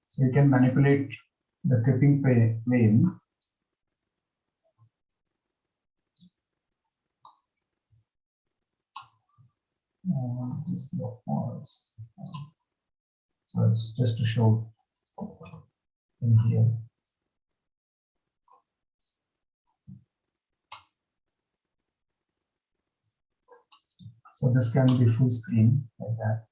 So you can manipulate the clipping plane and this block models. So it's just to show in here. So this can be full screen like that.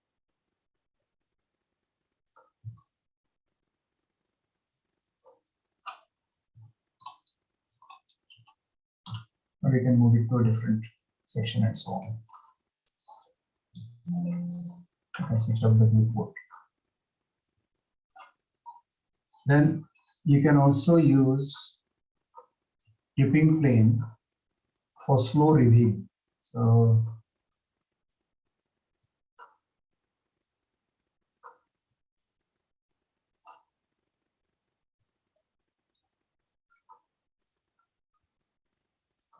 Or we can move it to a different section and so on. I can switch up the viewport. Then you can also use clipping plane for slow reveal. So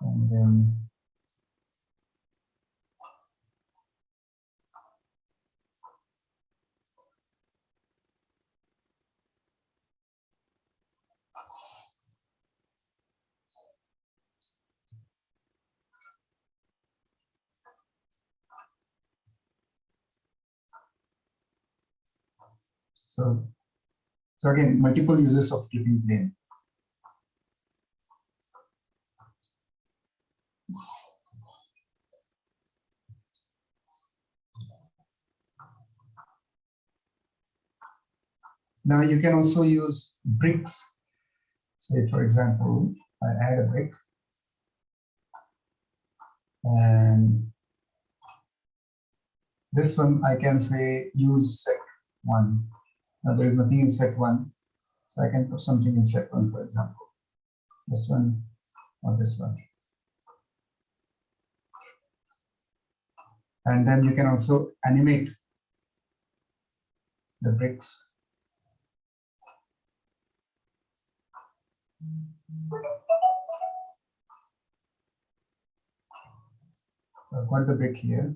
and then so again, multiple uses of clipping plane. Now you can also use bricks. Say for example, I add a brick and this one I can say use set 1. Now there is nothing in set 1, so I can put something in set 1, for example, this one or this one. And then you can also animate the bricks. So I've got the brick here.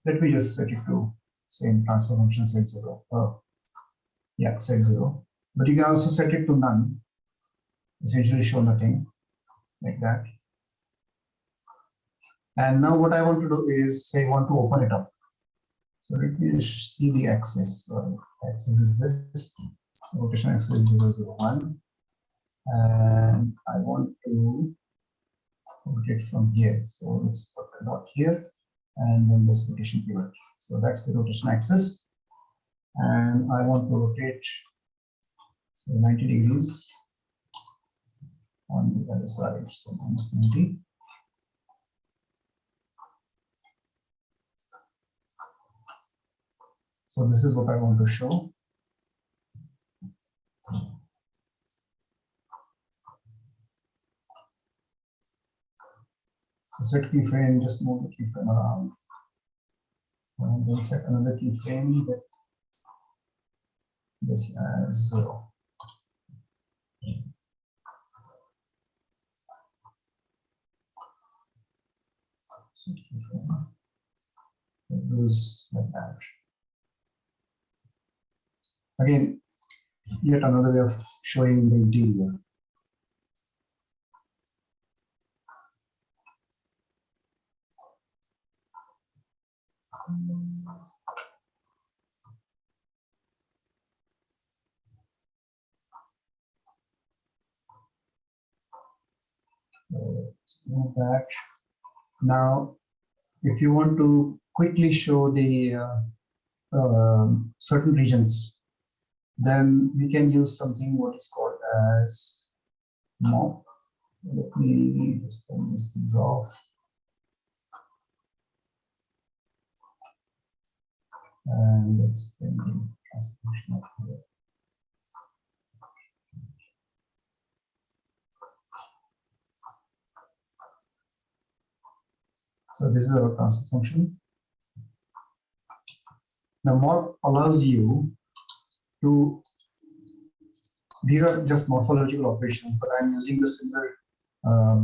Let me just set it to same transfer function set 0. Oh, yeah, set 0. But you can also set it to none, essentially show nothing, like that. And now what I want to do is say I want to open it up. So let me see the axis. So axis is this. So rotation axis is 0, 0, 1. And I want to rotate from here. So let's put a dot here and then this rotation pivot. So that's the rotation axis. And I want to rotate so 90 degrees on the other side. So minus 90. So this is what I want to show. So set keyframe, just move the keyframe around. And then set another keyframe with this as 0. Set keyframe. It goes like that. Again, yet another way of showing the interior. So let's move that. Now, if you want to quickly show the certain regions, then we can use something what is called as mop. Let me just turn these things off. And let's bring the transformation up here. So this is our transfer function. Now mop allows you to, these are just morphological operations, but I'm using the similar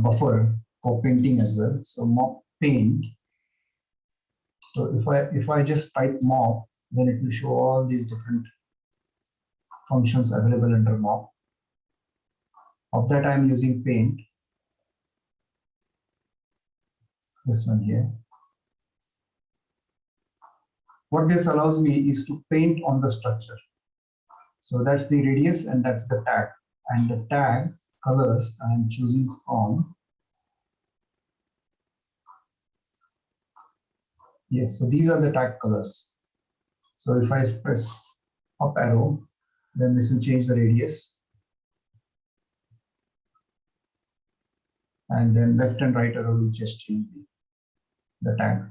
buffer for painting as well. So mop paint. So if I just type mop, then it will show all these different functions available under mop. Of that, I'm using paint. This one here. What this allows me is to paint on the structure. So that's the radius and that's the tag. And the tag colors I'm choosing from. Yeah, so these are the tag colors. So if I press up arrow, then this will change the radius. And then left and right arrow will just change the tag.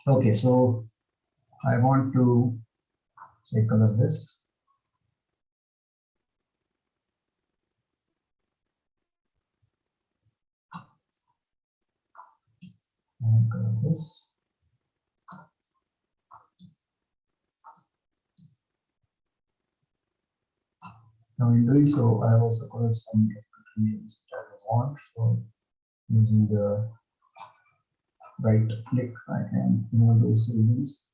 Okay, so I want to say color this. And color this. Now in doing so, I have also colored some names which I want. So using the right click, I can remove those regions.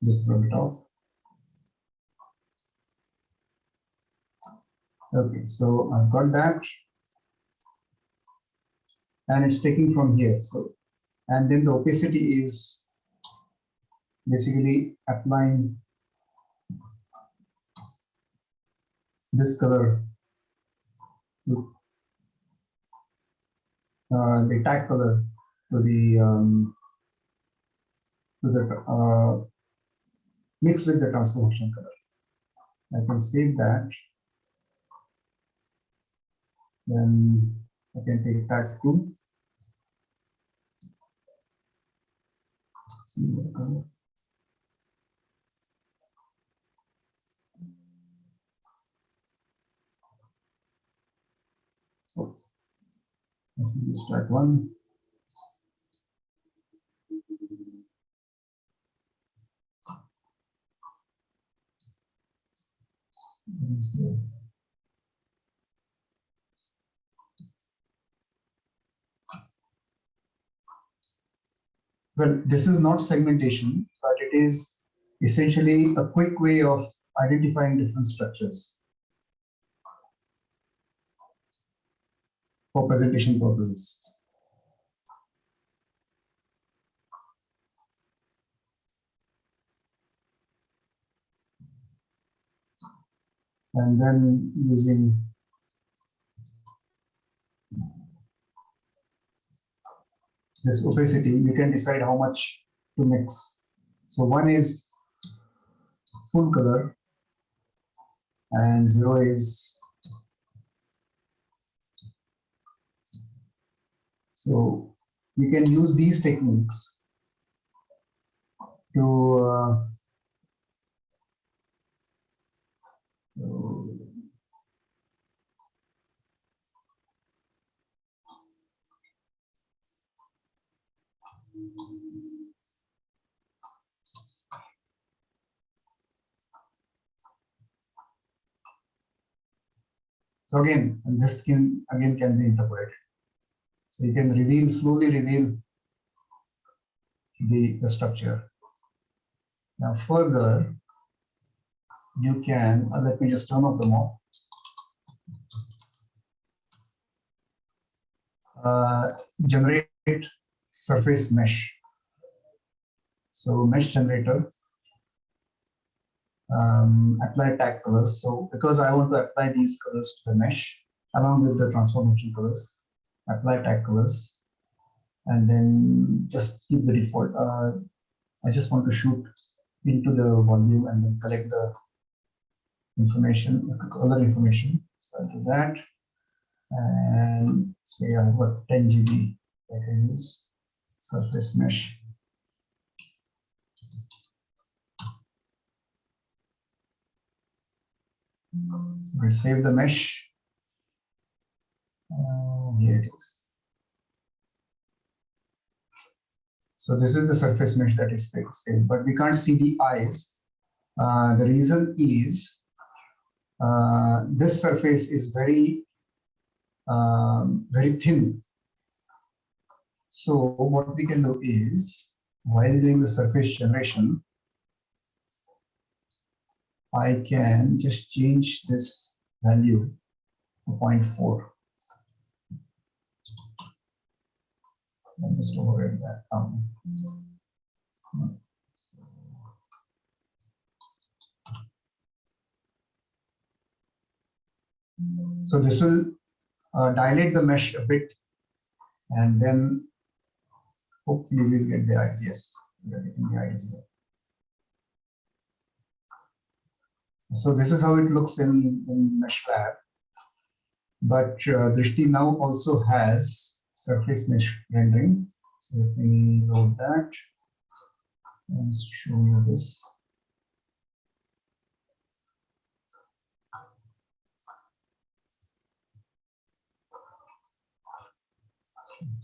Just rub it off. Okay, so I've got that. And it's taking from here. So, and then the opacity is basically applying this color to the tag color to the mix with the transformation color. I can save that. Then I can take tag 2. See what color. So let's use tag 1. Well, this is not segmentation, but it is essentially a quick way of identifying different structures for presentation purposes. And then using this opacity, you can decide how much to mix. So 1 is full color and 0 is, so you can use these techniques to so again, and this can be interpolated. So you can slowly reveal the structure. Now further, you can, let me just turn off the mop. Generate surface mesh. So mesh generator, apply tag colors. So because I want to apply these colors to the mesh along with the transformation colors, apply tag colors, and then just keep the default. I just want to shoot into the volume and then collect the information, color information. So I'll do that. And say I've got 10 GB I can use surface mesh. We'll save the mesh. Here it is. So this is the surface mesh that is saved, but we can't see the eyes. The reason is this surface is very thin. So what we can do is, while doing the surface generation, I can just change this value to 0.4. I'll just override that. So this will dilate the mesh a bit, and then hopefully we'll get the eyes. Yes, we are getting the eyes here. So this is how it looks in Meshlab. But Drishti now also has surface mesh rendering. So let me load that and show you this.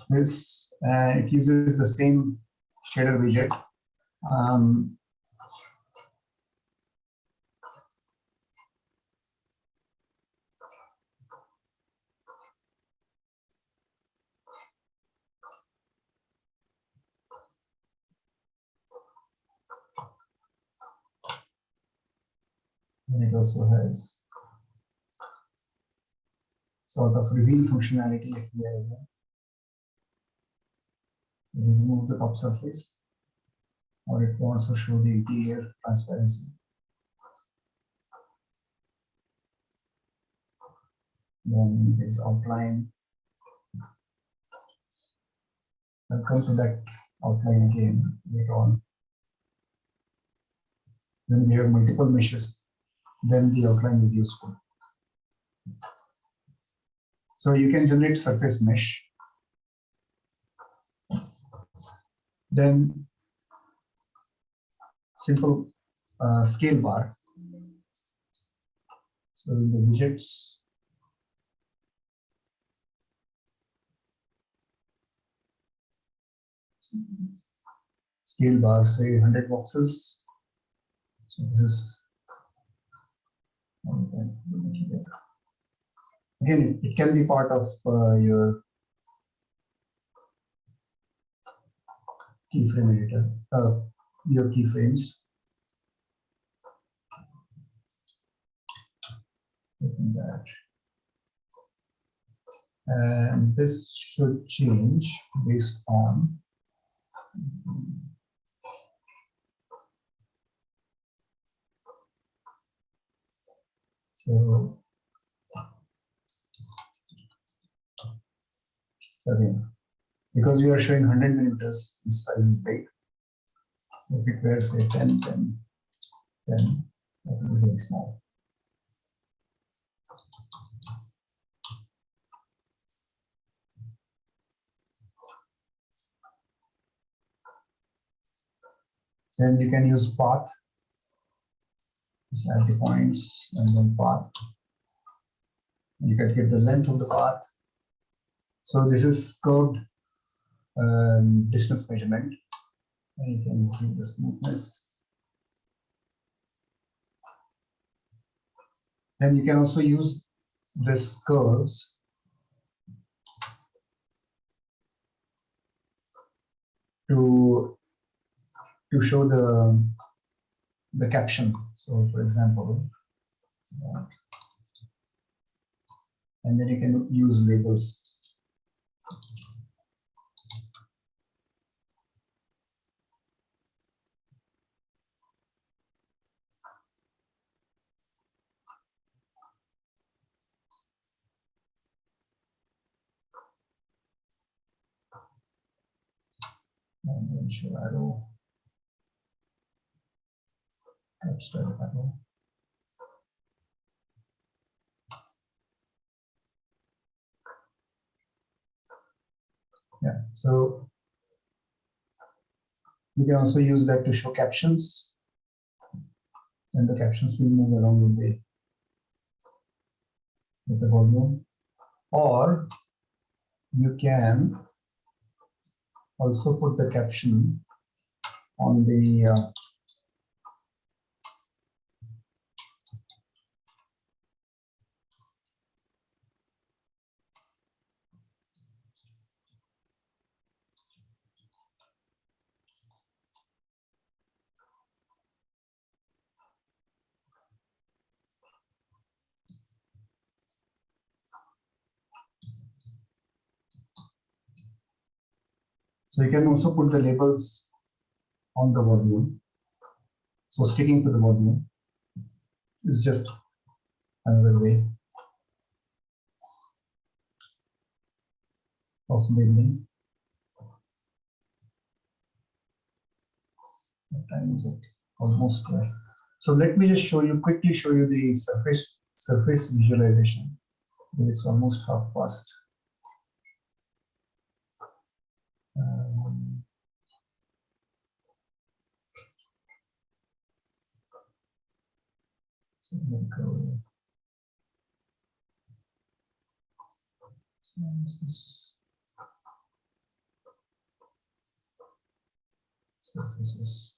This it uses the same shader widget. And it also has sort of reveal functionality here. Just remove the top surface, or it will also show the interior transparency. Then there's outline. I'll come to that outline again later on. When we have multiple meshes, then the outline is useful. So you can generate surface mesh. Then simple scale bar. So in the widgets, scale bar, say 100 voxels. So this is again, it can be part of your keyframe editor, your keyframes. Open that. And this should change based on so again, because we are showing 100 millimeters, this size is big. So if it were say 10, 10, 10, that will be very small. Then you can use path. Just add the points and then path. You can get the length of the path. So this is curved distance measurement. And you can increase the smoothness. Then you can also use this curves to show the caption. So for example, and then you can use labels. And then show arrow, capture arrow. Yeah, so you can also use that to show captions, and the captions will move along with the volume. Or you can also put the caption on the so you can also put the labels on the volume. So sticking to the volume is just another way. of labeling. What time is it? Almost there. So let me just quickly show you the surface visualization. It's almost half past. So surfaces.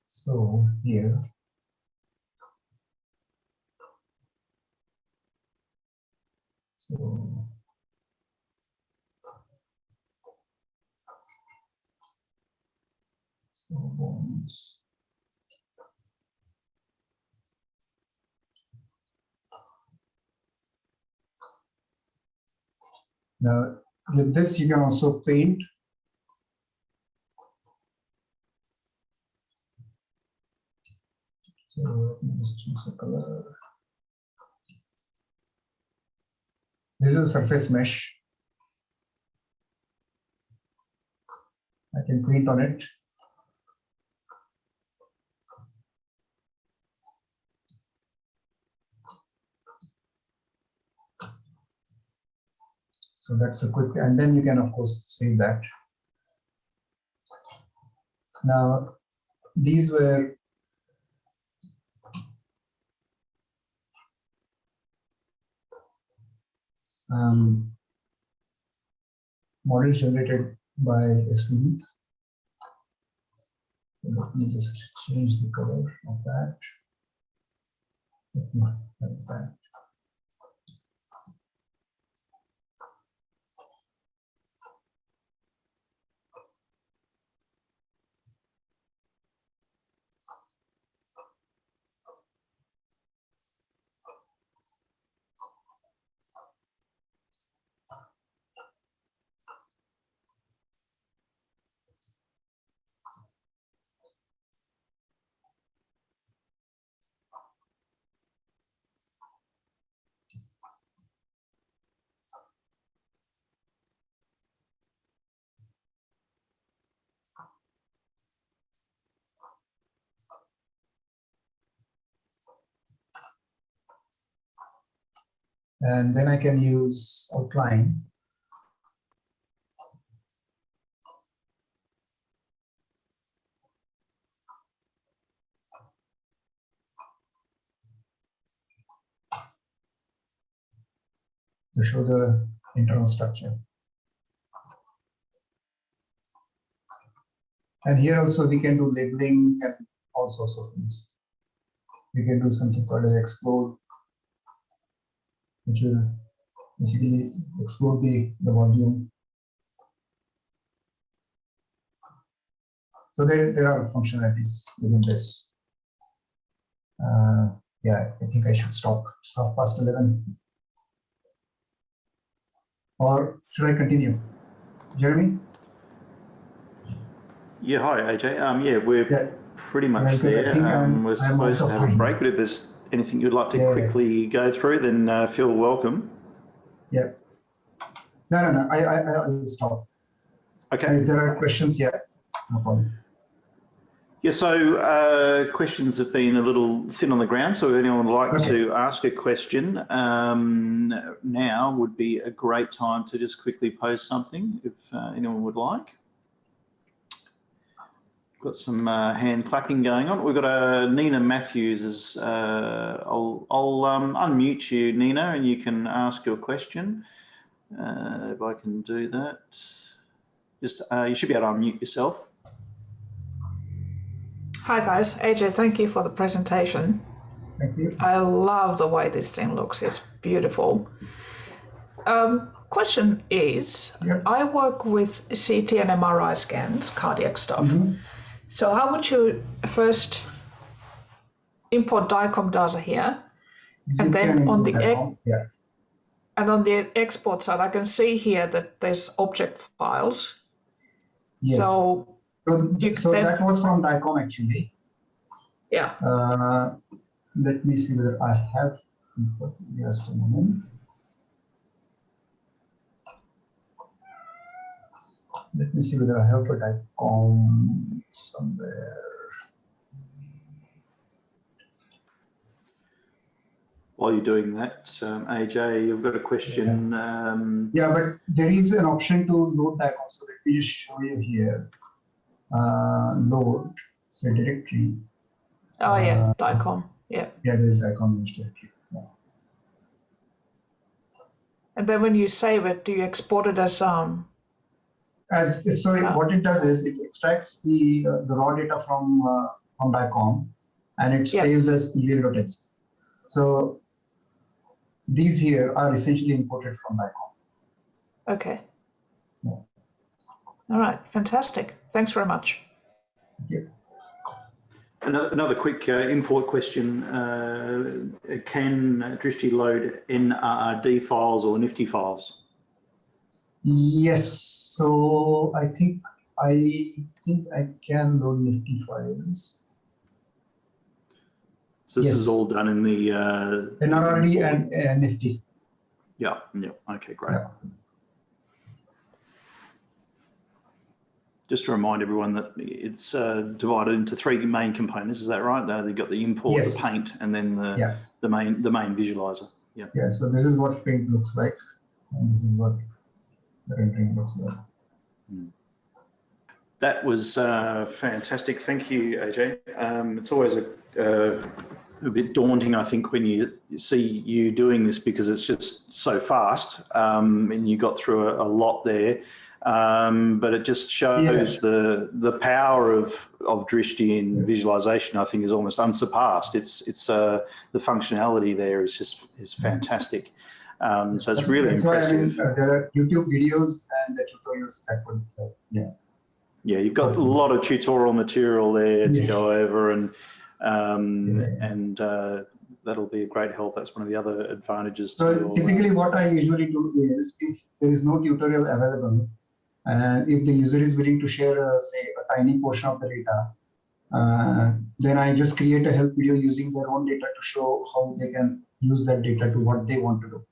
So here. So bonds. Now, with this, you can also paint. So let me just choose a color. This is a surface mesh. I can paint on it. So that's a quick, and then you can of course save that. Now, these were models generated by a student. Let me just change the color of that. Let me have that. And then I can use outline. To show the internal structure. And here also we can do labeling and all sorts of things. We can do something called as explode, which will basically explode the volume. So there are functionalities within this. Yeah, I think I should stop. It's half past 11. Or should I continue? Jeremy? Yeah, hi AJ. Yeah, we're pretty much there. We're supposed to have a break, but if there's anything you'd like to quickly go through, then feel welcome. Yeah. No. I'll stop. Okay. If there are questions, yeah, no problem. Yeah, so questions have been a little thin on the ground, so if anyone would like to ask a question, now would be a great time to just quickly post something if anyone would like. Got some hand clapping going on. We've got Nina Matthews. I'll unmute you, Nina, and you can ask your question. If I can do that. Just you should be able to unmute yourself. Hi guys, AJ, thank you for the presentation. Thank you. I love the way this thing looks, it's beautiful. Question is, I work with CT and MRI scans, cardiac stuff. So how would you first import DICOM data here? And then on the export side, I can see here that there's object files. Yes. So that was from DICOM actually. Yeah. Let me see whether I have. Just a moment. Let me see whether I have a DICOM somewhere. While you're doing that, AJ, you've got a question. Yeah, but there is an option to load DICOM. So let me just show you here. Load, say directory. Oh yeah, DICOM. Yeah. Yeah, there is DICOM directory. Yeah. And then when you save it, do you export it as so what it does is it extracts the raw data from DICOM and it saves as eval.txt. So these here are essentially imported from DICOM. Okay. Yeah. All right, fantastic. Thanks very much. Thank you. Another quick import question. Can Drishti load NRRD files or Nifty files? Yes, so I think I can load Nifty files. So this is all done in the NRRD and Nifty. Yeah. Okay, great. Yeah. Just to remind everyone that it's divided into three main components. Is that right? They've got the import, the paint, and then the main visualizer. Yeah. Yeah. So this is what paint looks like, and this is what the rendering looks like. That was fantastic. Thank you, AJ. It's always a bit daunting, I think, when you see you doing this because it's just so fast, and you got through a lot there. But it just shows the power of Drishti in visualization. I think is almost unsurpassed. It's the functionality there is fantastic. So it's really impressive. Why, there are YouTube videos and the tutorials that would yeah, you've got a lot of tutorial material there to go over, and that'll be a great help. That's one of the other advantages. So typically what I usually do is, if there is no tutorial available, and if the user is willing to share, say, a tiny portion of the data, then I just create a help video using their own data to show how they can use that data to what they want to do.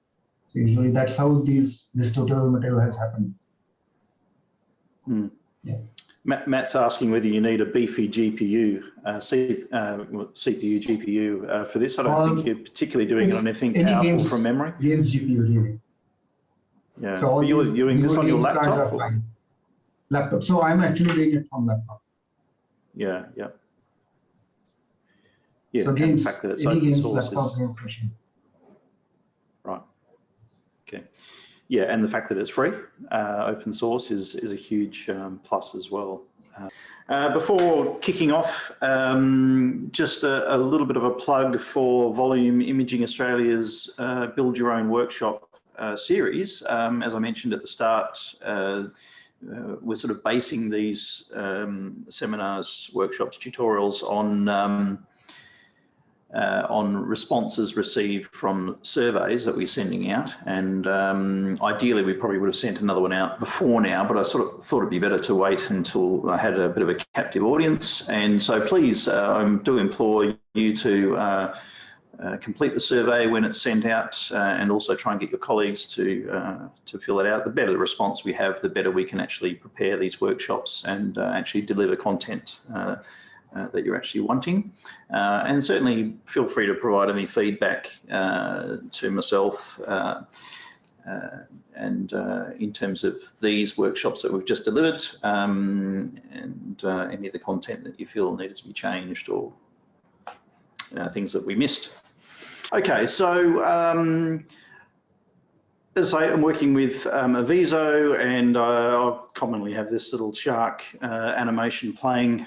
So usually that's how this tutorial material has happened. Yeah. Matt's asking whether you need a beefy GPU, CPU, GPU for this. I don't think you're particularly doing it on anything powerful from memory. Games GPU, really. Yeah. So you're doing this on your laptop? Laptop. So I'm actually doing it from laptop. Yeah. So games, the fact that it's any open games, source laptop games machine. Right. Okay. Yeah, and the fact that it's free, open source, is a huge plus as well. Before kicking off, just a little bit of a plug for Volume Imaging Australia's Build Your Own Workshop series. As I mentioned at the start, we're sort of basing these seminars, workshops, tutorials on responses received from surveys that we're sending out, and ideally we probably would have sent another one out before now, but I sort of thought it'd be better to wait until I had a bit of a captive audience. And so please, I do implore you to complete the survey when it's sent out, and also try and get your colleagues to fill it out. The better the response we have, the better we can actually prepare these workshops and actually deliver content that you're actually wanting. And certainly feel free to provide any feedback to myself and in terms of these workshops that we've just delivered, and any of the content that you feel needed to be changed, or things that we missed. Okay, so as I say, I'm working with Avizo, and I commonly have this little shark animation playing,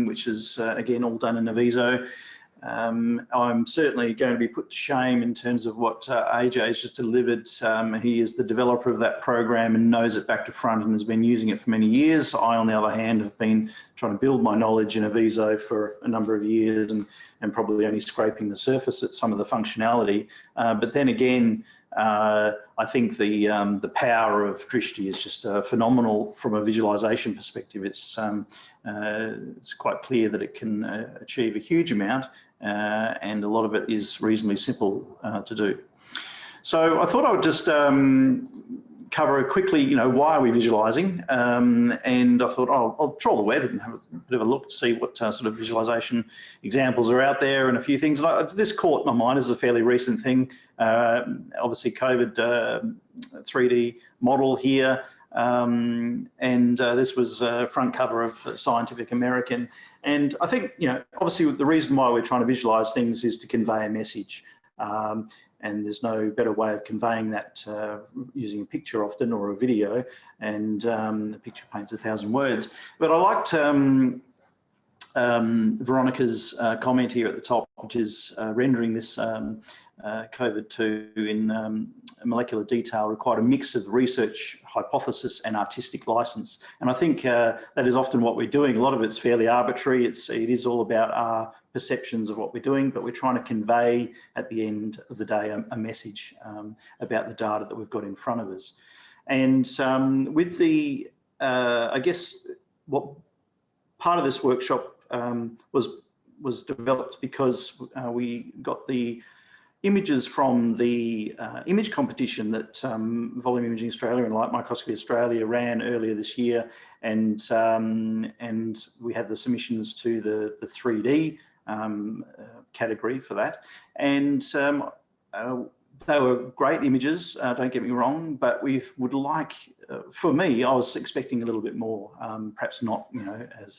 which is again all done in Avizo. I'm certainly going to be put to shame in terms of what AJ has just delivered. He is the developer of that program and knows it back to front and has been using it for many years. I, on the other hand, have been trying to build my knowledge in Avizo for a number of years, and probably only scraping the surface at some of the functionality. But then again, I think the power of Drishti is just phenomenal from a visualization perspective. It's quite clear that it can achieve a huge amount, and a lot of it is reasonably simple to do. So I thought I would just cover quickly, why are we visualising? And I thought, oh, I'll trawl the web and have a bit of a look to see what sort of visualisation examples are out there and a few things. And this caught my mind as a fairly recent thing. Obviously, COVID 3D model here. And this was front cover of Scientific American. And I think, obviously the reason why we're trying to visualise things is to convey a message. And there's no better way of conveying that using a picture often or a video, and the picture paints 1,000 words. But I liked Veronica's comment here at the top, which is rendering this COVID-2 in molecular detail required a mix of research hypothesis and artistic license. And I think that is often what we're doing. A lot of it's fairly arbitrary. It is all about our perceptions of what we're doing, but we're trying to convey at the end of the day a message about the data that we've got in front of us. And with the, I guess, what part of this workshop was developed because we got the images from the image competition that Volume Imaging Australia and Light Microscopy Australia ran earlier this year, and we had the submissions to the 3D category for that, and they were great images, don't get me wrong, but we would like, for me, I was expecting a little bit more, perhaps not,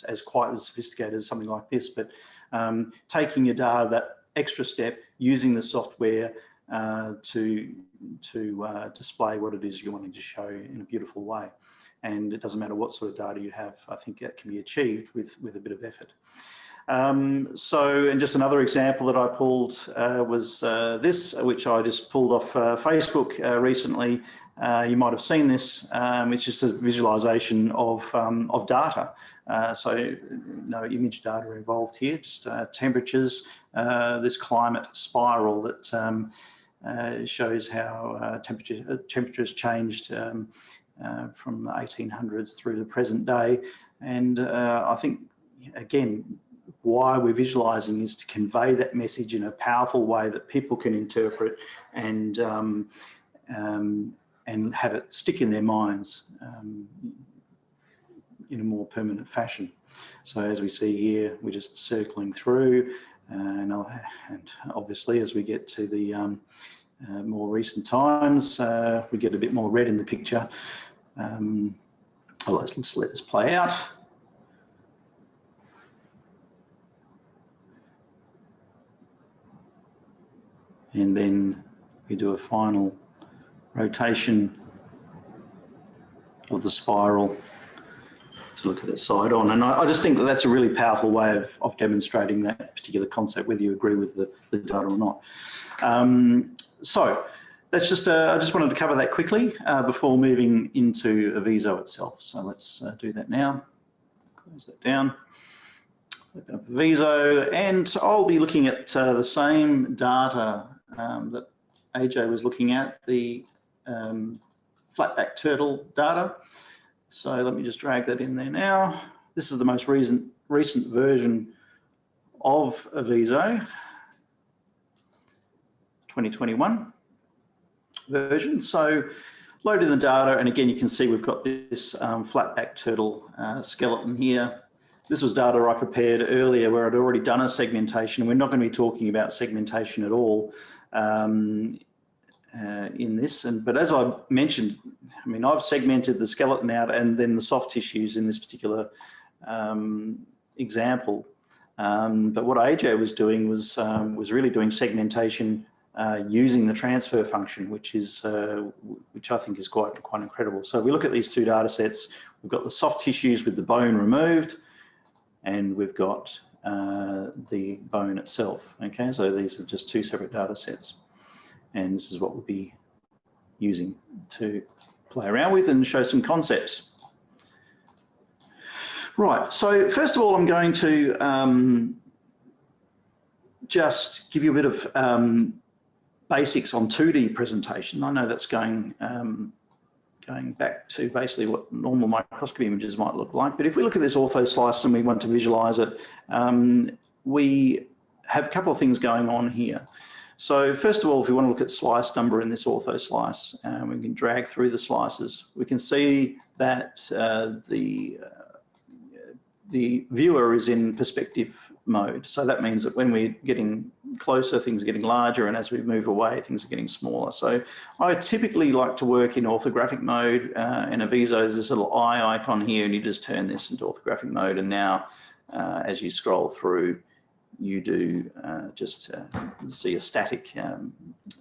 as quite as sophisticated as something like this, but taking your data that extra step, using the software to display what it is you're wanting to show in a beautiful way. And it doesn't matter what sort of data you have, I think that can be achieved with a bit of effort. And just another example that I pulled was this, which I just pulled off Facebook recently. You might have seen this. It's just a visualization of data. So no image data involved here, just temperatures, this climate spiral that shows how temperatures changed from the 1800s through the present day. And I think, again, why we're visualizing is to convey that message in a powerful way that people can interpret and have it stick in their minds in a more permanent fashion. So as we see here, we're just circling through, and obviously as we get to the more recent times, we get a bit more red in the picture. Let's let this play out. And then we do a final rotation of the spiral to look at it side on. And I just think that that's a really powerful way of demonstrating that particular concept, whether you agree with the data or not. So that's just, I just wanted to cover that quickly before moving into Avizo itself. So let's do that now. Close that down. Open up Avizo, and I'll be looking at the same data that Ajay was looking at, the flatback turtle data. So let me just drag that in there now. This is the most recent version of Avizo, 2021 version. So loaded the data, and again, you can see we've got this flatback turtle skeleton here. This was data I prepared earlier where I'd already done a segmentation. We're not going to be talking about segmentation at all in this. But as I mentioned, I mean, I've segmented the skeleton out and then the soft tissues in this particular example. But what Ajay was doing was really doing segmentation using the transfer function, which I think is quite incredible. So we look at these two data sets. We've got the soft tissues with the bone removed, and we've got the bone itself. Okay, so these are just two separate data sets, and this is what we'll be using to play around with and show some concepts. Right, so first of all, I'm going to just give you a bit of basics on 2D presentation. I know that's going back to basically what normal microscopy images might look like. But if we look at this ortho slice and we want to visualize it, we have a couple of things going on here. So first of all, if we want to look at slice number in this ortho slice, we can drag through the slices. We can see that the viewer is in perspective mode. So that means that when we're getting closer, things are getting larger, and as we move away, things are getting smaller. So I typically like to work in orthographic mode. In Avizo, there's this little eye icon here, and you just turn this into orthographic mode. And now, as you scroll through, you do just see a static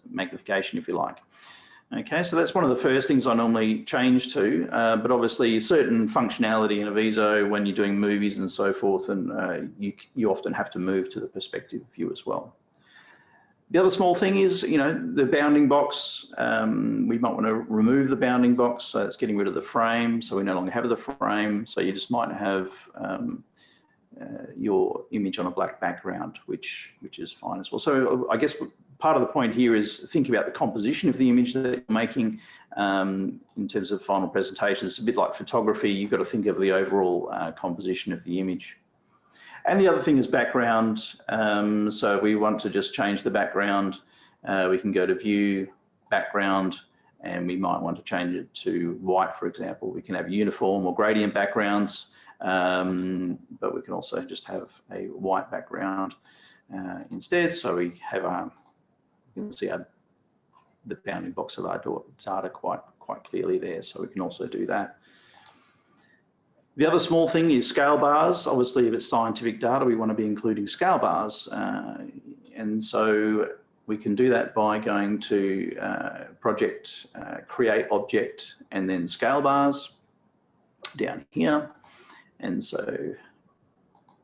magnification, if you like. Okay, so that's one of the first things I normally change to, but obviously certain functionality in Avizo when you're doing movies and so forth, and you often have to move to the perspective view as well. The other small thing is, you know, the bounding box. We might want to remove the bounding box, so it's getting rid of the frame, so we no longer have the frame, so you just might have your image on a black background, which is fine as well. So I guess part of the point here is think about the composition of the image that you're making in terms of final presentation. It's a bit like photography. You've got to think of the overall composition of the image. And the other thing is background. So we want to just change the background. We can go to view, background, and we might want to change it to white, for example. We can have uniform or gradient backgrounds, but we can also just have a white background instead. So we have you can see the bounding box of our data quite clearly there. So we can also do that. The other small thing is scale bars. Obviously, if it's scientific data, we want to be including scale bars. And so we can do that by going to project, create object, and then scale bars down here. And so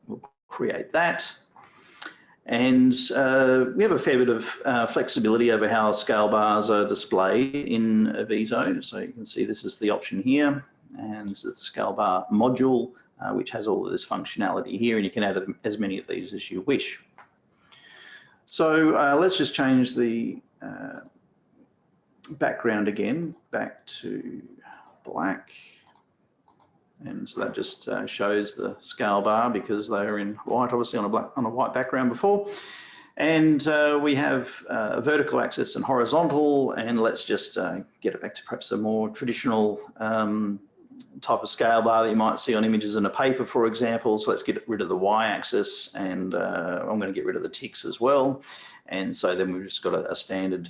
we'll create that. And we have a fair bit of flexibility over how scale bars are displayed in Avizo. So you can see this is the option here, and this is the scale bar module, which has all of this functionality here, and you can add as many of these as you wish. So let's just change the background again, back to black. And so that just shows the scale bar because they're in white, obviously on a white background before. And we have vertical axis and horizontal, and let's just get it back to perhaps a more traditional type of scale bar that you might see on images in a paper, for example. So let's get rid of the y-axis, and I'm going to get rid of the ticks as well. And so then we've just got a standard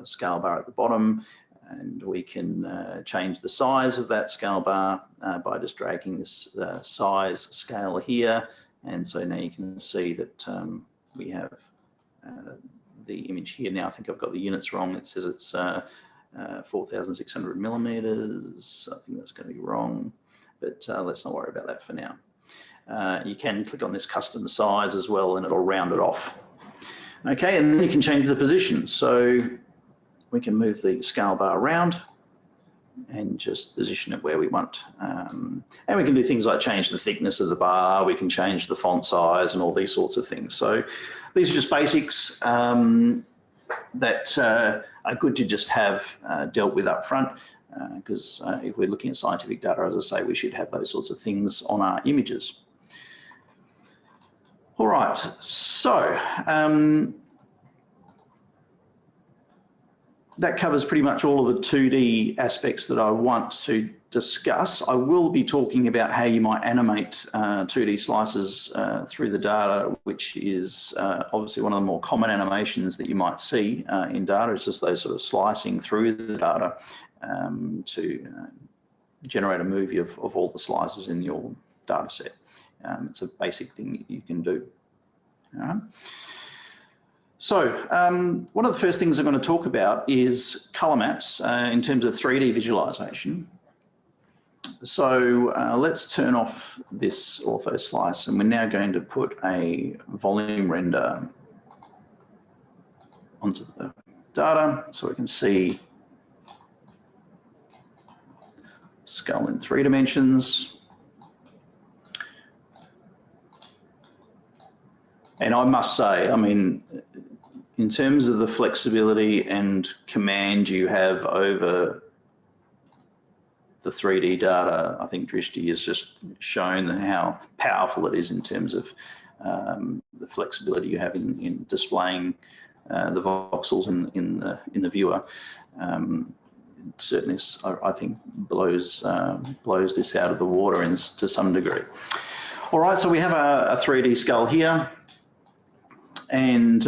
scale bar at the bottom. And we can change the size of that scale bar by just dragging this size scale here. And so now you can see that we have the image here. Now I think I've got the units wrong. It says it's 4,600 millimeters. I think that's going to be wrong, but let's not worry about that for now. You can click on this custom size as well, and it'll round it off. Okay, and then you can change the position. So we can move the scale bar around and just position it where we want. And we can do things like change the thickness of the bar, we can change the font size and all these sorts of things. So these are just basics that are good to just have dealt with up front, because if we're looking at scientific data, as I say, we should have those sorts of things on our images. All right, so that covers pretty much all of the 2D aspects that I want to discuss. I will be talking about how you might animate 2D slices through the data, which is obviously one of the more common animations that you might see in data. It's just those sort of slicing through the data to generate a movie of all the slices in your data set. It's a basic thing that you can do. All right. So one of the first things I'm going to talk about is color maps in terms of 3D visualization. So let's turn off this ortho slice, and we're now going to put a volume render onto the data so we can see skull in 3 dimensions. And I must say, I mean, in terms of the flexibility and command you have over the 3D data, I think Drishti has just shown how powerful it is in terms of the flexibility you have in displaying the voxels in the viewer. Certainly, I think blows this out of the water to some degree. All right, so we have a 3D skull here, and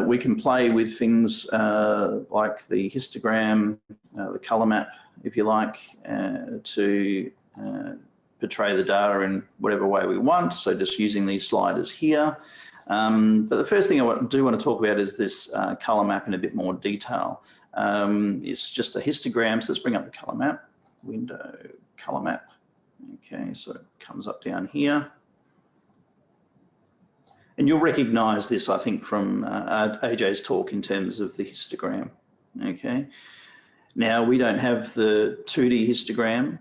we can play with things like the histogram, the colour map, if you like, to portray the data in whatever way we want. So just using these sliders here. But the first thing I do want to talk about is this colour map in a bit more detail. It's just a histogram, so let's bring up the colour map, window, colour map. Okay, so it comes up down here. And you'll recognise this, I think, from Ajay's talk in terms of the histogram. Okay. Now, we don't have the 2D histogram,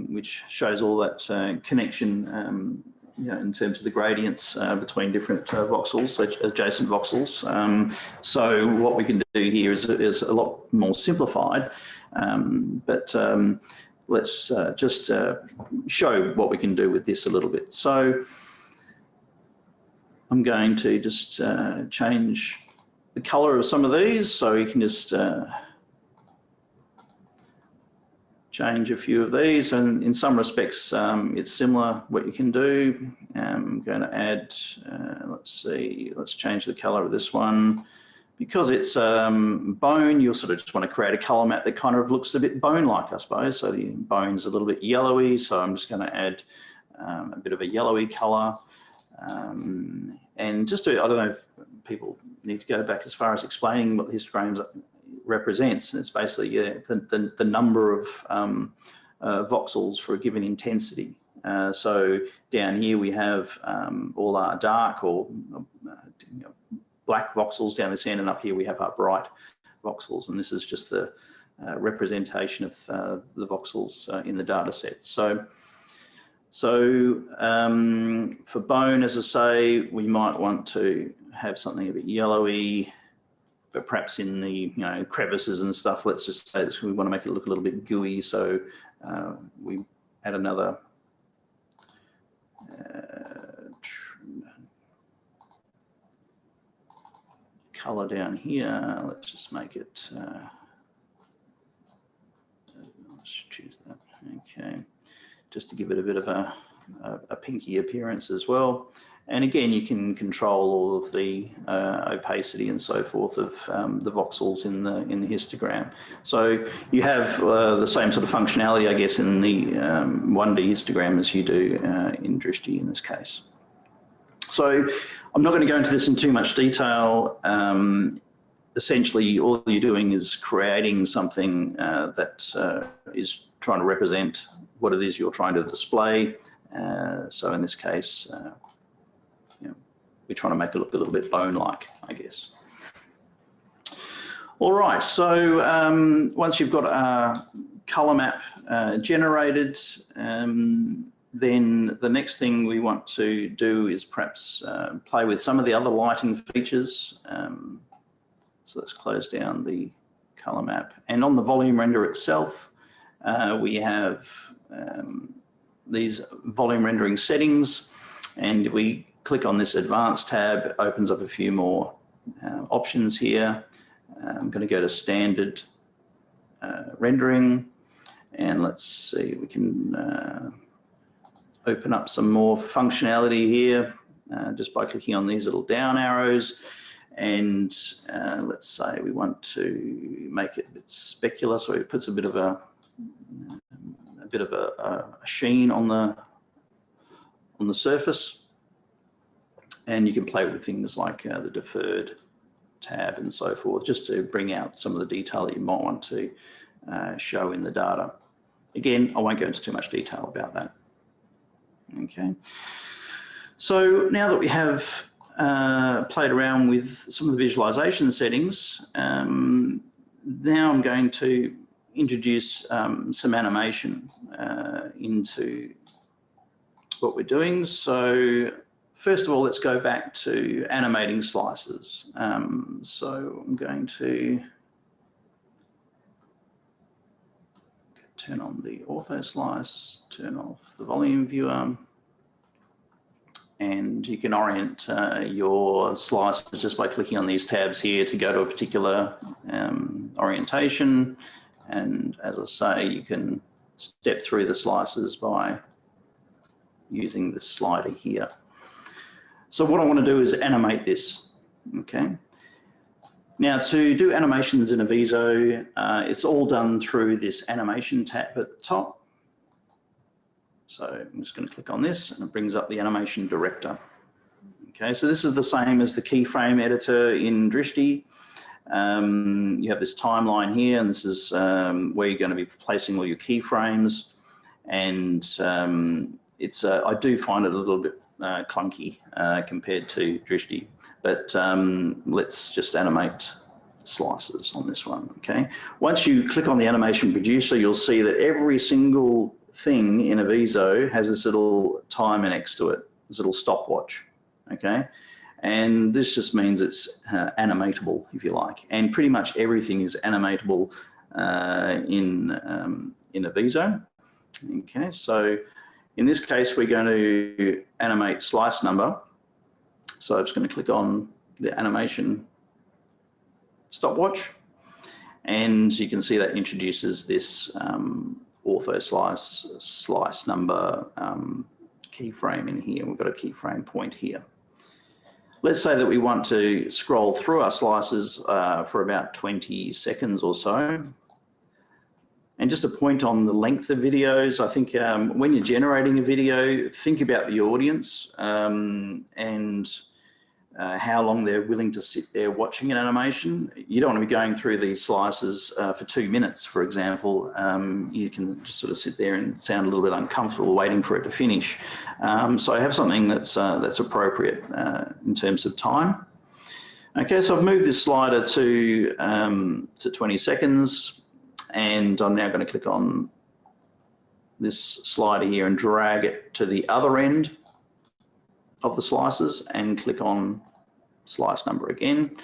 which shows all that connection, in terms of the gradients between different voxels, adjacent voxels. So what we can do here is a lot more simplified, but let's just show what we can do with this a little bit. So I'm going to just change the color of some of these, so you can just change a few of these, and in some respects it's similar what you can do. I'm going to add, let's change the color of this one. Because it's bone, you'll sort of just want to create a color map that kind of looks a bit bone-like, I suppose. So the bone's a little bit yellowy, so I'm just going to add a bit of a yellowy color. And just to, I don't know if people need to go back as far as explaining what the histogram represents. And it's basically the number of voxels for a given intensity. So down here we have all our dark or black voxels down this end, and up here we have our bright voxels. And this is just the representation of the voxels in the data set. So for bone, as I say, we might want to have something a bit yellowy, but perhaps in the crevices and stuff, let's just say this, we want to make it look a little bit gooey. So we add another color down here. Let's just make it, let's choose that, okay. Just to give it a bit of a pinky appearance as well. And again, you can control all of the opacity and so forth of the voxels in the histogram. So you have the same sort of functionality, I guess, in the 1D histogram as you do in Drishti in this case. So I'm not going to go into this in too much detail. Essentially, all you're doing is creating something that is trying to represent what it is you're trying to display. So in this case, we're trying to make it look a little bit bone-like, I guess. All right, so once you've got a color map generated, then the next thing we want to do is perhaps play with some of the other lighting features. So let's close down the color map. And on the volume render itself, we have these volume rendering settings, and if we click on this advanced tab, it opens up a few more options here. I'm going to go to standard rendering, and let's see, we can open up some more functionality here just by clicking on these little down arrows. And let's say we want to make it a bit specular, so it puts a bit of a sheen on the surface. And you can play with things like the deferred tab and so forth, just to bring out some of the detail that you might want to show in the data. Again, I won't go into too much detail about that. Okay. So now that we have played around with some of the visualization settings, now I'm going to introduce some animation into what we're doing. So first of all, let's go back to animating slices. So I'm going to turn on the ortho slice, turn off the volume viewer, and you can orient your slices just by clicking on these tabs here to go to a particular orientation. And as I say, you can step through the slices by using this slider here. So what I want to do is animate this, okay? Now to do animations in Avizo, it's all done through this animation tab at the top. So I'm just going to click on this and it brings up the animation director. Okay, so this is the same as the keyframe editor in Drishti. You have this timeline here, and this is where you're going to be placing all your keyframes. And I do find it a little bit clunky compared to Drishti, but let's just animate slices on this one. Okay, once you click on the animation producer, you'll see that every single thing in Avizo has this little timer next to it, this little stopwatch. Okay, and this just means it's animatable, if you like, and pretty much everything is animatable in Avizo. Okay, so in this case we're going to animate slice number, so I'm just going to click on the animation stopwatch, and you can see that introduces this ortho slice number keyframe in here. We've got a keyframe point here. Let's say that we want to scroll through our slices for about 20 seconds or so. And just a point on the length of videos, I think when you're generating a video, think about the audience and how long they're willing to sit there watching an animation. You don't want to be going through these slices for 2 minutes, for example. You can just sort of sit there and sound a little bit uncomfortable waiting for it to finish. So have something that's appropriate in terms of time. Okay, so I've moved this slider to 20 seconds, and I'm now going to click on this slider here and drag it to the other end of the slices and click on slice number again.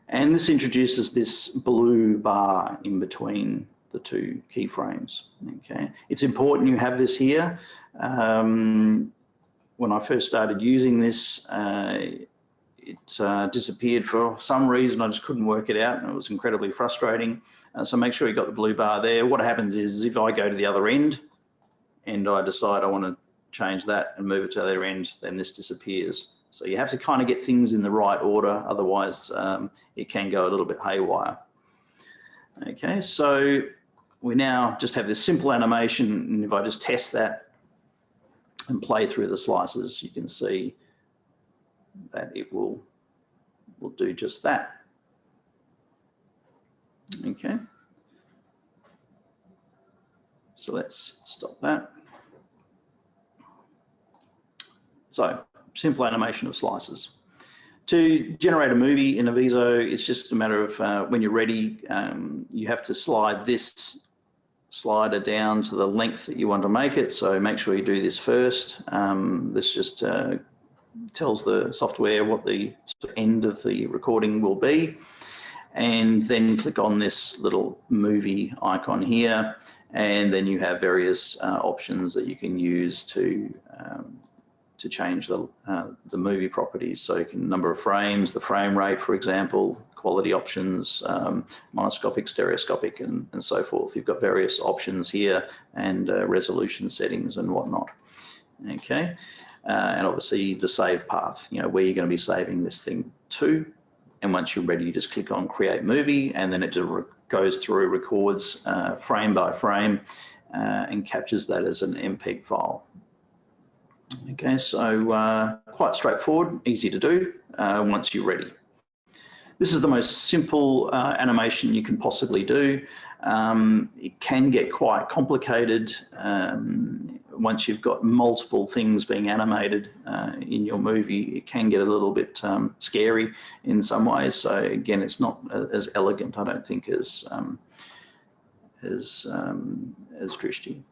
And this introduces this blue bar in between the two keyframes. Okay, it's important you have this here. When I first started using this, it disappeared for some reason. I just couldn't work it out, and it was incredibly frustrating. So make sure you got the blue bar there. What happens is if I go to the other end and I decide I want to change that and move it to the other end, then this disappears. So you have to kind of get things in the right order, otherwise it can go a little bit haywire. Okay, so we now just have this simple animation, and if I just test that and play through the slices, you can see that it will do just that. Okay, so let's stop that. So, simple animation of slices. To generate a movie in Avizo, it's just a matter of when you're ready, you have to slide this slider down to the length that you want to make it. So make sure you do this first. This just tells the software what the end of the recording will be. And then click on this little movie icon here. And then you have various options that you can use to change the movie properties. So you can number of frames, the frame rate, for example, quality options, monoscopic, stereoscopic, and so forth. You've got various options here and resolution settings and whatnot. Okay, and obviously the save path, you know, where you're going to be saving this thing to. And once you're ready, you just click on Create Movie, and then it just goes through, records frame by frame, and captures that as an MPEG file. Okay, so quite straightforward, easy to do once you're ready. This is the most simple animation you can possibly do. It can get quite complicated once you've got multiple things being animated in your movie. It can get a little bit scary in some ways. So again, it's not as elegant, I don't think, as Drishti.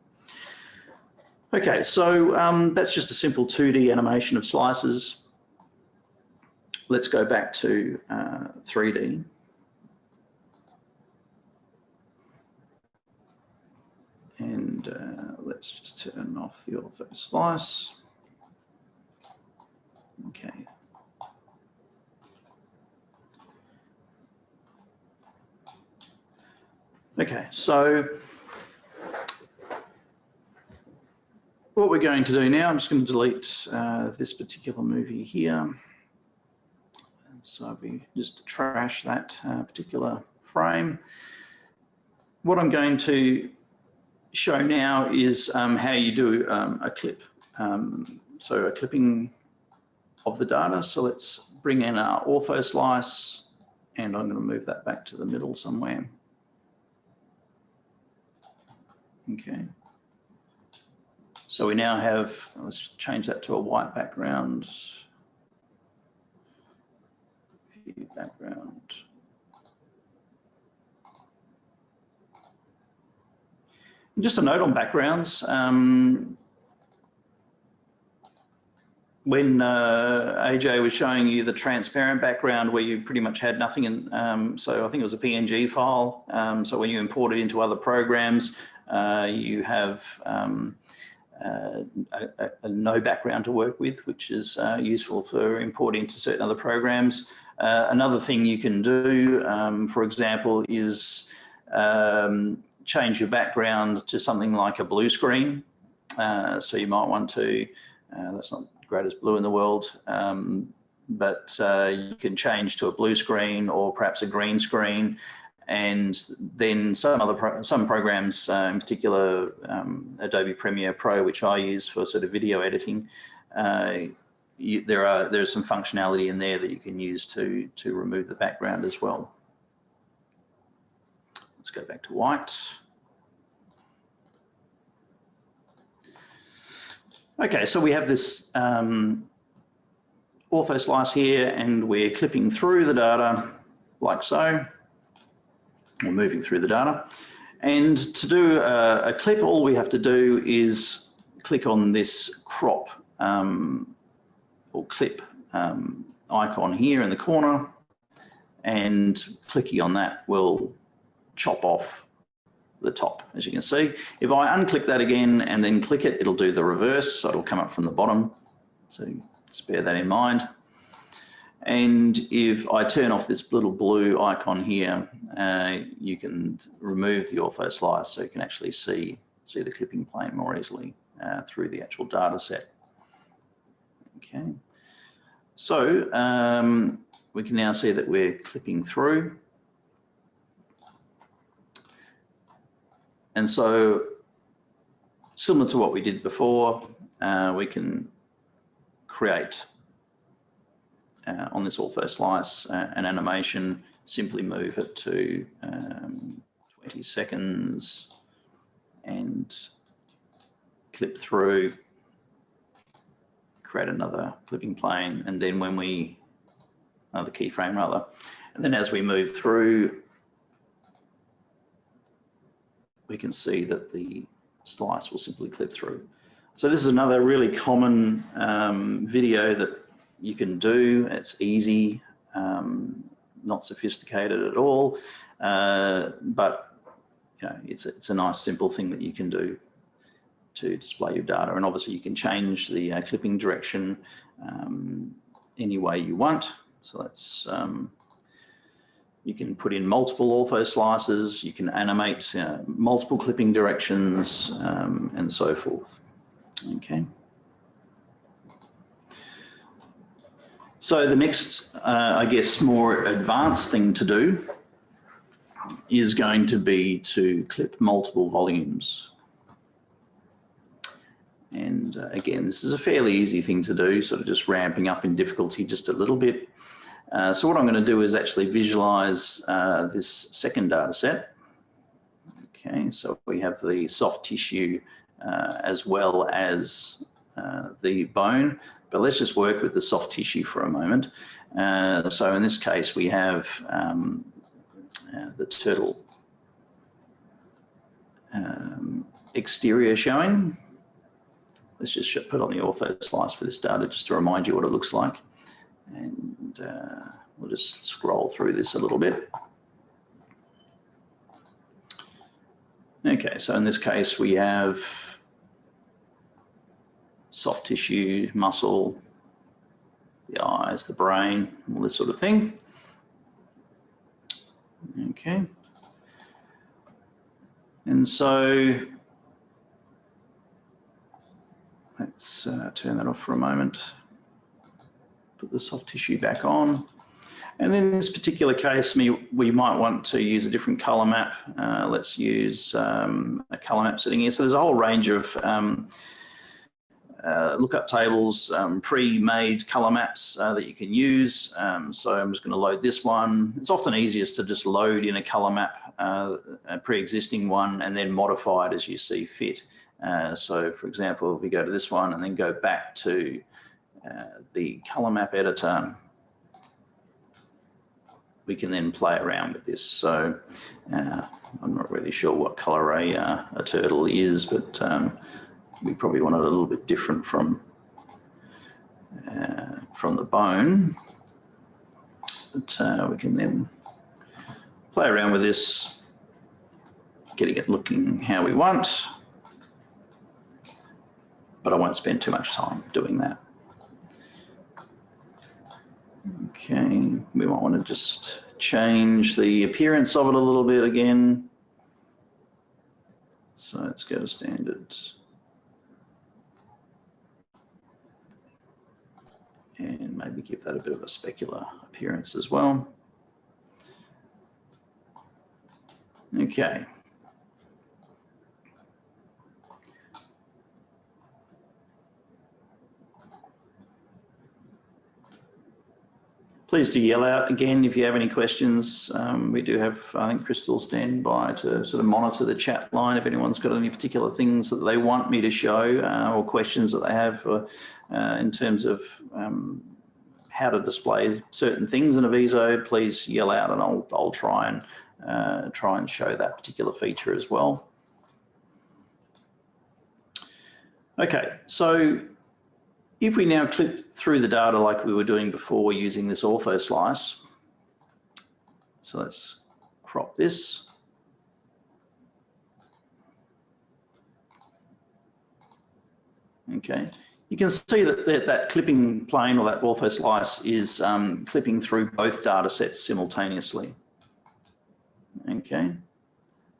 Okay, so that's just a simple 2D animation of slices. Let's go back to 3D. And let's just turn off the ortho slice. Okay. Okay, so what we're going to do now, I'm just going to delete this particular movie here. So we just trash that particular frame. What I'm going to show now is how you do a clip. So a clipping of the data. So let's bring in our ortho slice, and I'm going to move that back to the middle somewhere. Okay. So we now have, let's change that to a white background. View background. And just a note on backgrounds. When Ajay was showing you the transparent background where you pretty much had nothing in, so I think it was a PNG file. So when you import it into other programs, you have a no background to work with, which is useful for importing to certain other programs. Another thing you can do, for example, is change your background to something like a blue screen. So you might want to, that's not the greatest blue in the world, but you can change to a blue screen or perhaps a green screen. And then some programs, in particular Adobe Premiere Pro, which I use for sort of video editing, there's some functionality in there that you can use to remove the background as well. Let's go back to white. Okay, so we have this ortho slice here, and we're clipping through the data like so. We're moving through the data. And to do a clip, all we have to do is click on this crop or clip icon here in the corner, and clicking on that will chop off the top, as you can see. If I unclick that again and then click it, it'll do the reverse, so it'll come up from the bottom. So just bear that in mind. And if I turn off this little blue icon here, you can remove the ortho slice, so you can actually see the clipping plane more easily through the actual data set. Okay, so we can now see that we're clipping through. And so, similar to what we did before, we can create on this ortho slice an animation, simply move it to 20 seconds and clip through, create another clipping plane, and then when we, another keyframe rather, and then as we move through, we can see that the slice will simply clip through. So this is another really common video that you can do. It's easy, not sophisticated at all, but you know, it's a nice simple thing that you can do to display your data. And obviously you can change the clipping direction any way you want. So that's you can put in multiple ortho slices, you can animate multiple clipping directions, and so forth. Okay. So the next, I guess, more advanced thing to do is going to be to clip multiple volumes. And again, this is a fairly easy thing to do, sort of just ramping up in difficulty just a little bit. So what I'm going to do is actually visualize this second data set. Okay, so we have the soft tissue as well as the bone, but let's just work with the soft tissue for a moment. So in this case, we have the turtle exterior showing. Let's just put on the ortho slice for this data just to remind you what it looks like. And we'll just scroll through this a little bit. Okay, so in this case, we have soft tissue, muscle, the eyes, the brain, all this sort of thing. Okay. And so let's turn that off for a moment. Put the soft tissue back on. And in this particular case, we might want to use a different color map. Let's use a color map setting here. So there's a whole range of lookup tables, pre-made color maps that you can use. So I'm just going to load this one. It's often easiest to just load in a color map, a pre-existing one, and then modify it as you see fit. So for example, if we go to this one and then go back to the color map editor, we can then play around with this. So I'm not really sure what color a turtle is, but we probably want it a little bit different from the bone. But we can then play around with this, getting it looking how we want. But I won't spend too much time doing that. Okay, we might want to just change the appearance of it a little bit again. So let's go to standard. And maybe give that a bit of a specular appearance as well. Okay. Please do yell out again if you have any questions. We do have, I think, Crystal stand by to sort of monitor the chat line if anyone's got any particular things that they want me to show or questions that they have in terms of how to display certain things in Avizo. Please yell out, and I'll try and show that particular feature as well. Okay, so if we now click through the data like we were doing before using this ortho slice, so let's crop this. Okay, you can see that that clipping plane or that ortho slice is clipping through both data sets simultaneously. Okay,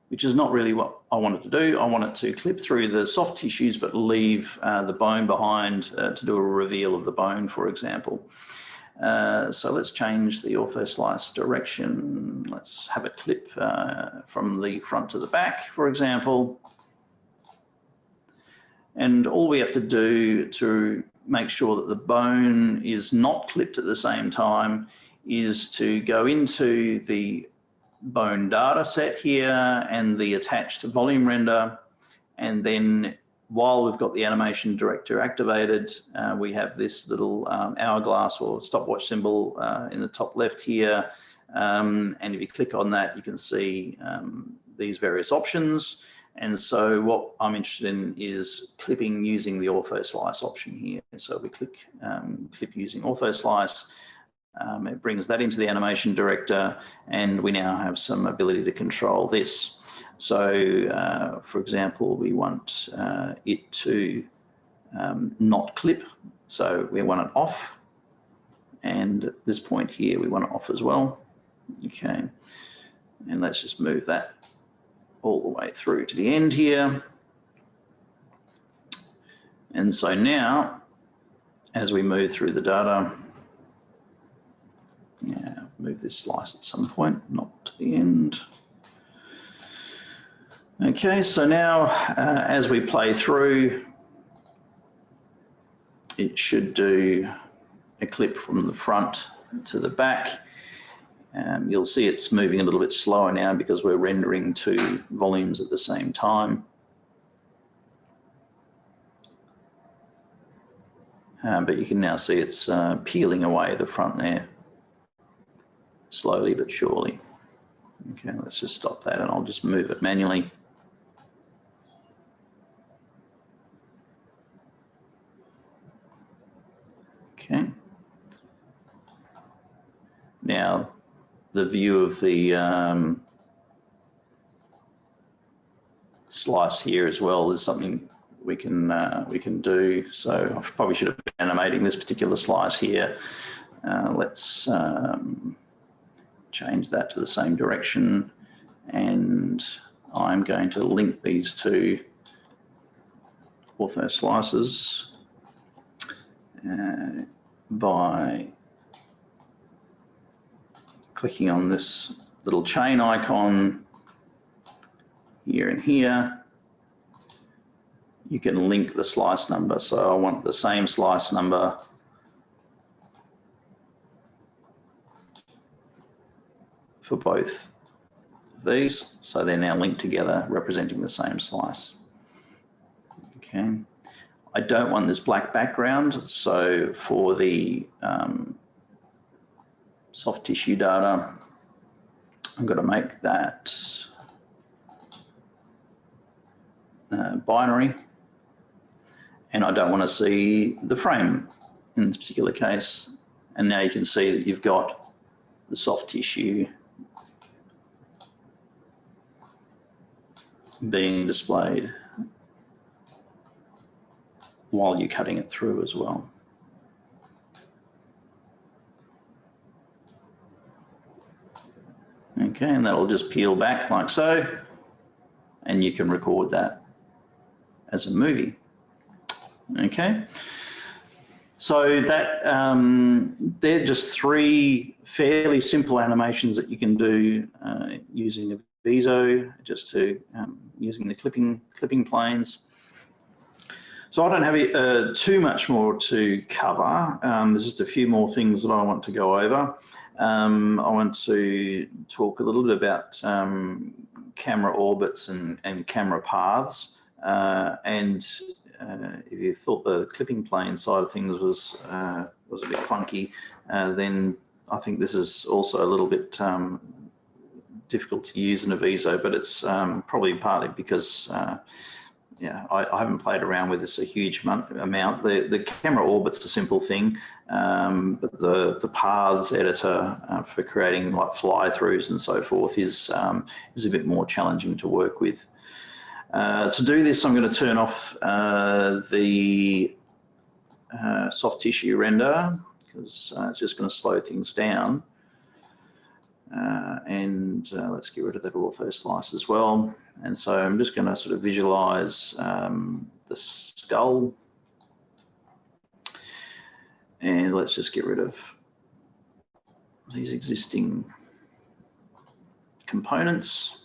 which is not really what I wanted to do. I wanted to clip through the soft tissues but leave the bone behind to do a reveal of the bone, for example. So let's change the ortho slice direction. Let's have it clip from the front to the back, for example. And all we have to do to make sure that the bone is not clipped at the same time is to go into the bone data set here and the attached volume render, and then while we've got the animation director activated, we have this little hourglass or stopwatch symbol in the top left here, and if you click on that you can see these various options. And so what I'm interested in is clipping using the ortho slice option here. So we click clip using ortho slice. It brings that into the animation director, and we now have some ability to control this. So, for example, we want it to not clip, so we want it off. And at this point here, we want it off as well. Okay, and let's just move that all the way through to the end here. And so now, as we move through the data, move this slice at some point, not to the end. Okay, so now as we play through, it should do a clip from the front to the back. You'll see it's moving a little bit slower now because we're rendering two volumes at the same time. But you can now see it's peeling away the front there, slowly but surely. Okay, let's just stop that and I'll just move it manually. Okay. Now, the view of the slice here as well is something we can do. So I probably should have been animating this particular slice here. Let's change that to the same direction, and I'm going to link these two ortho slices by clicking on this little chain icon here and here. You can link the slice number. So I want the same slice number for both of these. So they're now linked together, representing the same slice. Okay. I don't want this black background. So for the soft tissue data, I'm going to make that binary. And I don't want to see the frame in this particular case. And now you can see that you've got the soft tissue being displayed while you're cutting it through as well. Okay, and that'll just peel back like so, and you can record that as a movie. Okay, so that they're just three fairly simple animations that you can do using Avizo, just to using the clipping planes. So I don't have too much more to cover. There's just a few more things that I want to go over. I want to talk a little bit about camera orbits and camera paths. If you thought the clipping plane side of things was a bit clunky, then I think this is also a little bit difficult to use in Avizo, but it's probably partly because yeah, I haven't played around with this a huge amount. The camera orbit's a simple thing, but the paths editor for creating like fly-throughs and so forth is a bit more challenging to work with. To do this, I'm going to turn off the soft tissue render, because it's just going to slow things down. Let's get rid of that ortho slice as well. And so I'm just going to sort of visualize the skull. And let's just get rid of these existing components.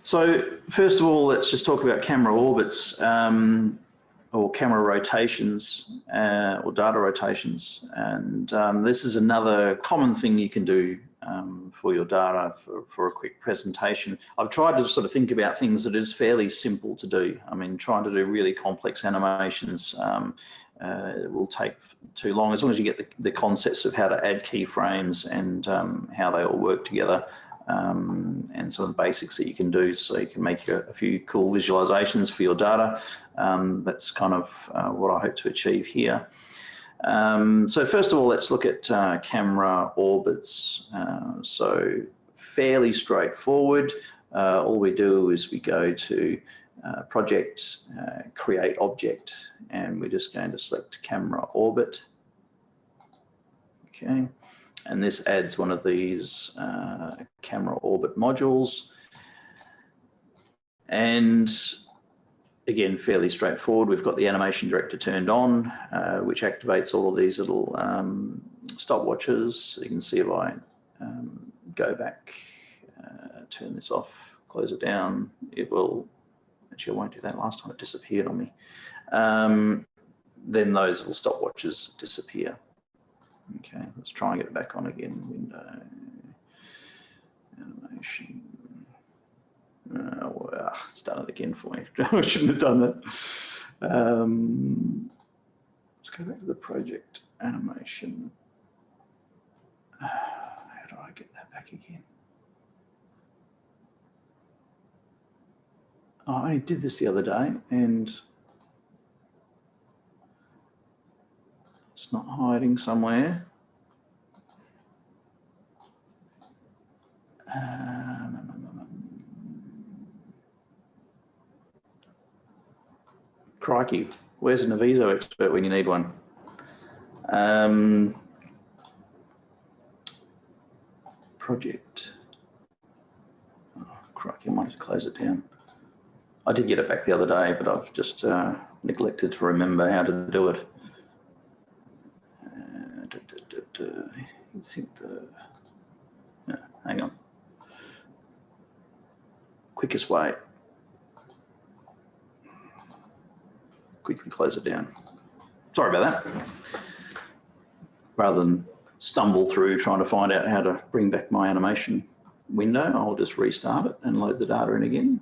So first of all, let's just talk about camera orbits or camera rotations or data rotations. And this is another common thing you can do for your data for a quick presentation. I've tried to sort of think about things that is fairly simple to do. I mean, trying to do really complex animations it will take too long, as long as you get the concepts of how to add keyframes and how they all work together. And some of the basics that you can do, so you can make a few cool visualizations for your data. That's kind of what I hope to achieve here. So first of all, let's look at camera orbits. So fairly straightforward. All we do is we go to project, create object, and we're just going to select camera orbit. Okay. And this adds one of these camera orbit modules. And again, fairly straightforward. We've got the animation director turned on, which activates all of these little stopwatches. So you can see if I go back, turn this off, close it down, it will, actually I won't do that, last time it disappeared on me. Then those little stopwatches disappear. Okay, let's try and get it back on again. Window, animation. Well, it's done it again for me. I shouldn't have done that. Let's go back to the project animation. How do I get that back again? Oh, I only did this the other day and it's not hiding somewhere. Crikey, where's an Avizo expert when you need one? Project. Oh, crikey, I might just close it down. I did get it back the other day, but I've just neglected to remember how to do it. You think no, hang on. Quickest way. Quickly close it down. Sorry about that. Rather than stumble through trying to find out how to bring back my animation window, I'll just restart it and load the data in again.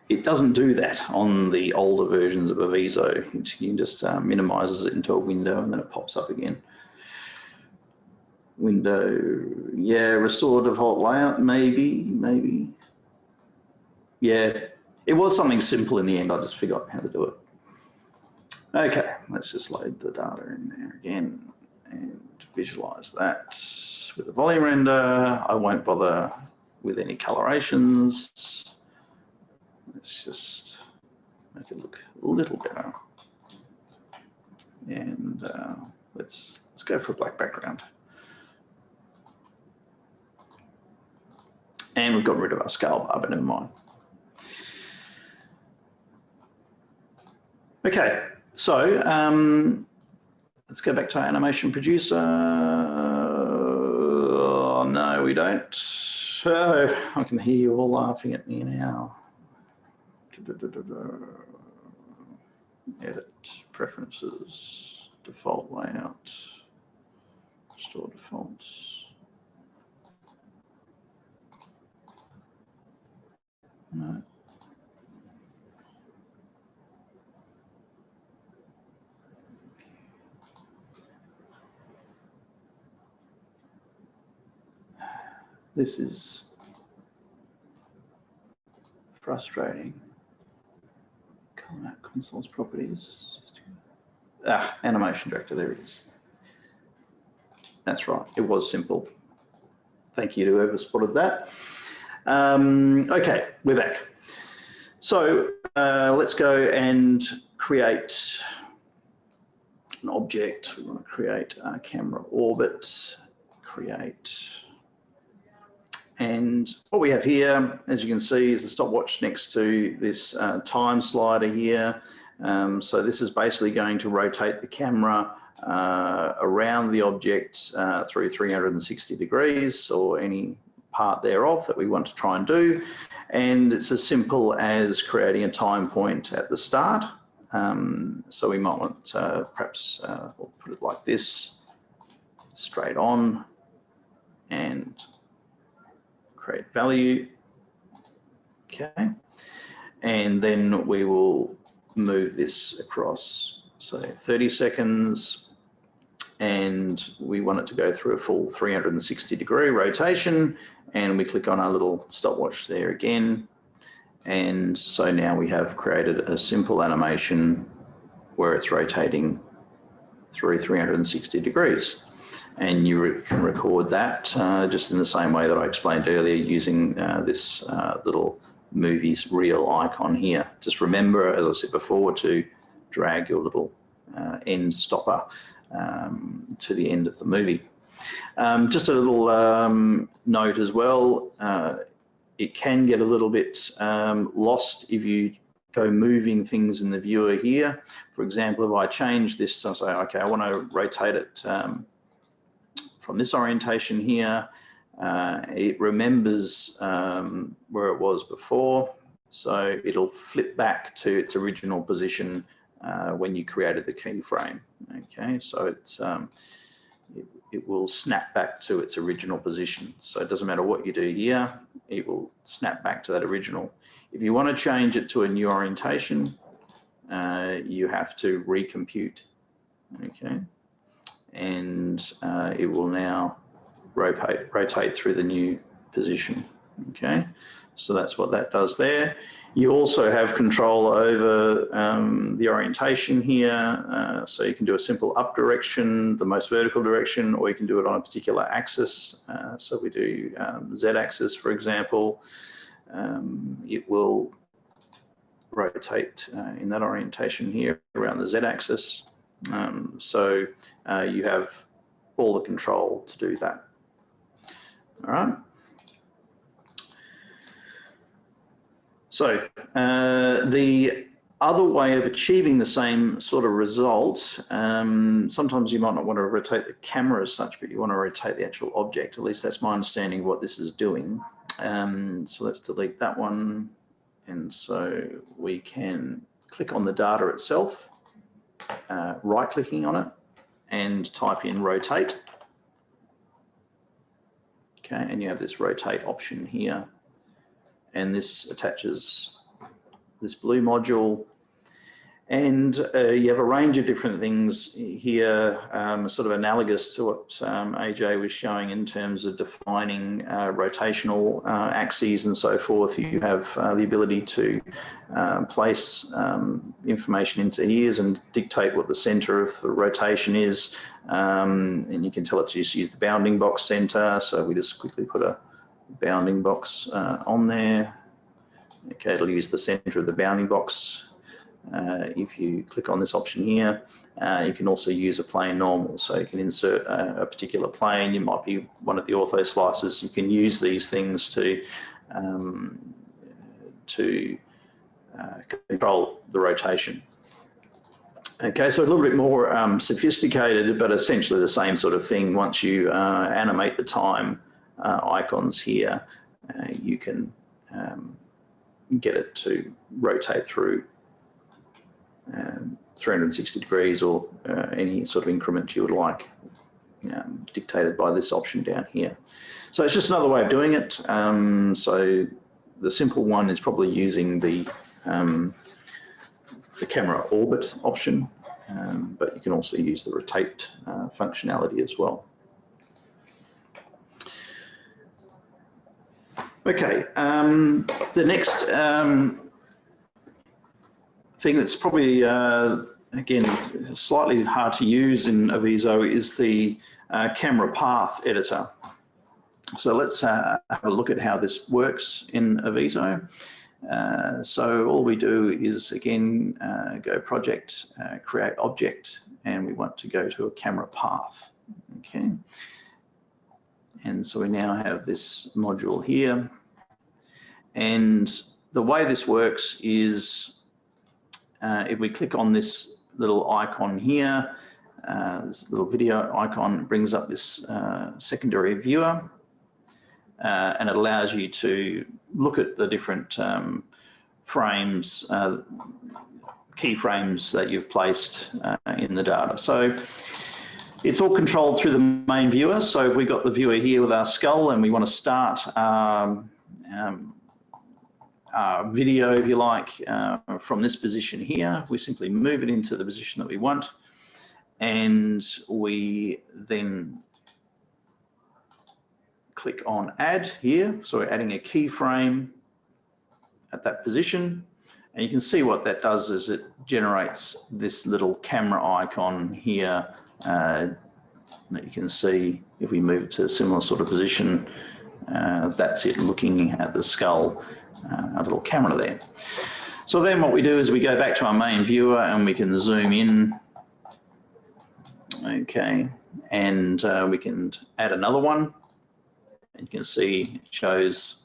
It doesn't do that on the older versions of Avizo. You can just minimizes it into a window and then it pops up again. Window, yeah, restore default layout, maybe. Yeah, it was something simple in the end. I just forgot how to do it. Okay, let's just load the data in there again and visualize that with the volume render. I won't bother with any colorations. Let's just make it look a little better. And let's go for a black background. And we've got rid of our scale bar, but never mind. Okay, so let's go back to our animation producer. Oh, no, we don't. Oh, I can hear you all laughing at me now. Edit, preferences, default layout, restore defaults. No. This is frustrating. Color map consoles properties. Animation director, there it is. That's right, it was simple. Thank you to whoever spotted that. Okay, we're back. So let's go and create an object. We want to create a camera orbit, create. And what we have here, as you can see, is the stopwatch next to this time slider here. So this is basically going to rotate the camera around the object through 360 degrees or any part thereof that we want to try and do. And it's as simple as creating a time point at the start. So we might want perhaps we'll put it like this, straight on, and create value. Okay. And then we will move this across, so 30 seconds. And we want it to go through a full 360-degree rotation, and we click on our little stopwatch there again. And so now we have created a simple animation where it's rotating through 360 degrees. And you can record that just in the same way that I explained earlier using this little movies reel icon here. Just remember, as I said before, to drag your little end stopper to the end of the movie. Just a little note as well, it can get a little bit lost if you go moving things in the viewer here. For example, if I change this, I'll say, okay, I want to rotate it from this orientation here. It remembers where it was before, so it'll flip back to its original position when you created the keyframe. Okay, so it's it will snap back to its original position. So it doesn't matter what you do here, it will snap back to that original. If you want to change it to a new orientation, you have to recompute. Okay, and it will now rotate through the new position. Okay, So that's what that does there. You also have control over the orientation here. So you can do a simple up direction, the most vertical direction, or you can do it on a particular axis. So we do Z-axis, for example. It will rotate in that orientation here around the Z-axis. So you have all the control to do that. All right. So the other way of achieving the same sort of result, sometimes you might not want to rotate the camera as such, but you want to rotate the actual object. At least that's my understanding of what this is doing. So let's delete that one. And so we can click on the data itself, right-clicking on it, and type in rotate. Okay, and you have this rotate option here. And this attaches this blue module. And you have a range of different things here, sort of analogous to what Ajay was showing in terms of defining rotational axes and so forth. You have the ability to place information into ears and dictate what the center of the rotation is. And you can tell it to just use the bounding box center. So we just quickly put a bounding box on there. Okay, it'll use the center of the bounding box. If you click on this option here, you can also use a plane normal. So you can insert a particular plane. You might be one of the ortho slices. You can use these things to control the rotation. Okay, so a little bit more sophisticated, but essentially the same sort of thing. Once you animate the time icons here, you can get it to rotate through 360 degrees or any sort of increment you would like, dictated by this option down here. So it's just another way of doing it. So the simple one is probably using the camera orbit option, but you can also use the rotate functionality as well. Okay, the next thing that's probably, again, slightly hard to use in Avizo is the camera path editor. So let's have a look at how this works in Avizo. So all we do is, again, go project, create object, and we want to go to a camera path. Okay. And so we now have this module here. And the way this works is if we click on this little icon here, this little video icon brings up this secondary viewer, and it allows you to look at the different frames, keyframes that you've placed in the data. So it's all controlled through the main viewer. So if we've got the viewer here with our skull and we want to start video, if you like, from this position here, we simply move it into the position that we want, and we then click on add here. So we're adding a keyframe at that position, and you can see what that does is it generates this little camera icon here that you can see if we move it to a similar sort of position. That's it looking at the skull. A little camera there. So then what we do is we go back to our main viewer and we can zoom in. Okay, and we can add another one. And you can see it shows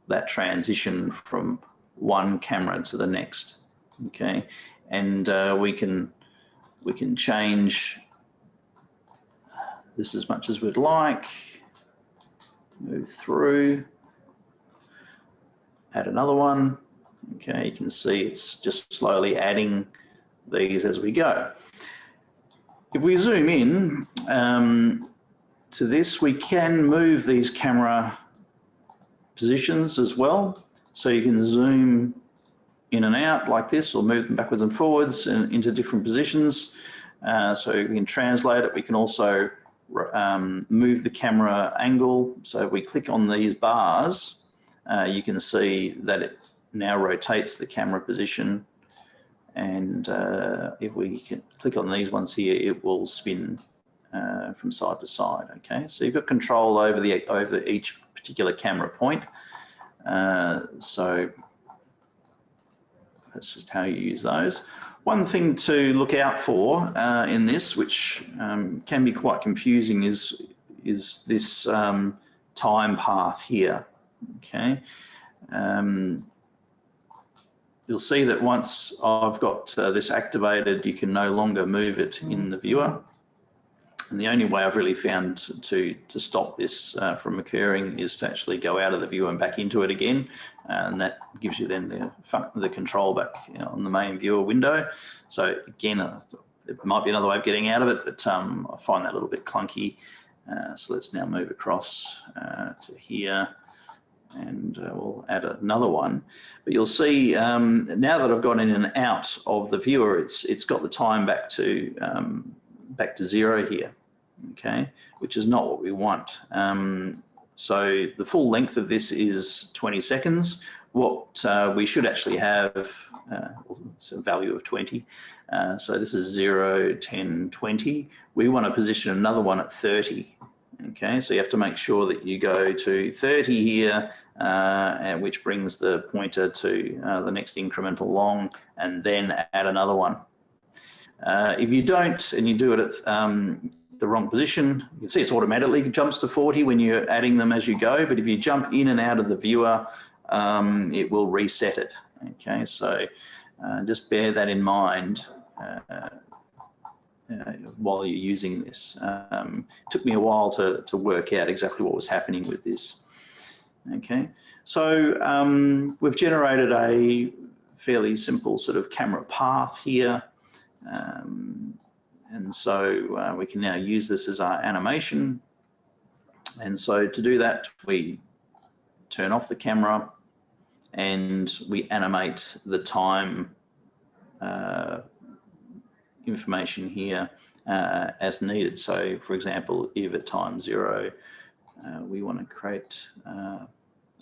that transition from one camera to the next. Okay, and we can change this as much as we'd like. Move through. Add another one. Okay, you can see it's just slowly adding these as we go. If we zoom in to this, we can move these camera positions as well. So you can zoom in and out like this, or move them backwards and forwards and into different positions. So we can translate it. We can also move the camera angle. So if we click on these bars, you can see that it now rotates the camera position, and if we can click on these ones here, it will spin from side to side. Okay, so you've got control over each particular camera point. So that's just how you use those. One thing to look out for in this, which can be quite confusing, is this time path here. Okay. You'll see that once I've got this activated, you can no longer move it in the viewer. And the only way I've really found to stop this from occurring is to actually go out of the viewer and back into it again. And that gives you then the control back on the main viewer window. So again, it might be another way of getting out of it, but I find that a little bit clunky. So let's now move across to here. And we'll add another one. But you'll see now that I've gone in and out of the viewer, it's got the time back to 0 here, okay, which is not what we want. So the full length of this is 20 seconds. What we should actually have, it's a value of 20. So this is 0, 10, 20. We want to position another one at 30. Okay, so you have to make sure that you go to 30 here, which brings the pointer to the next incremental long, and then add another one. If you don't, and you do it at the wrong position, you can see it's automatically jumps to 40 when you're adding them as you go, but if you jump in and out of the viewer, it will reset it. Okay, so just bear that in mind while you're using this. It took me a while to work out exactly what was happening with this. Okay, so we've generated a fairly simple sort of camera path here. And so we can now use this as our animation. And so to do that, we turn off the camera and we animate the time information here as needed. So for example, if at time 0, we want to create a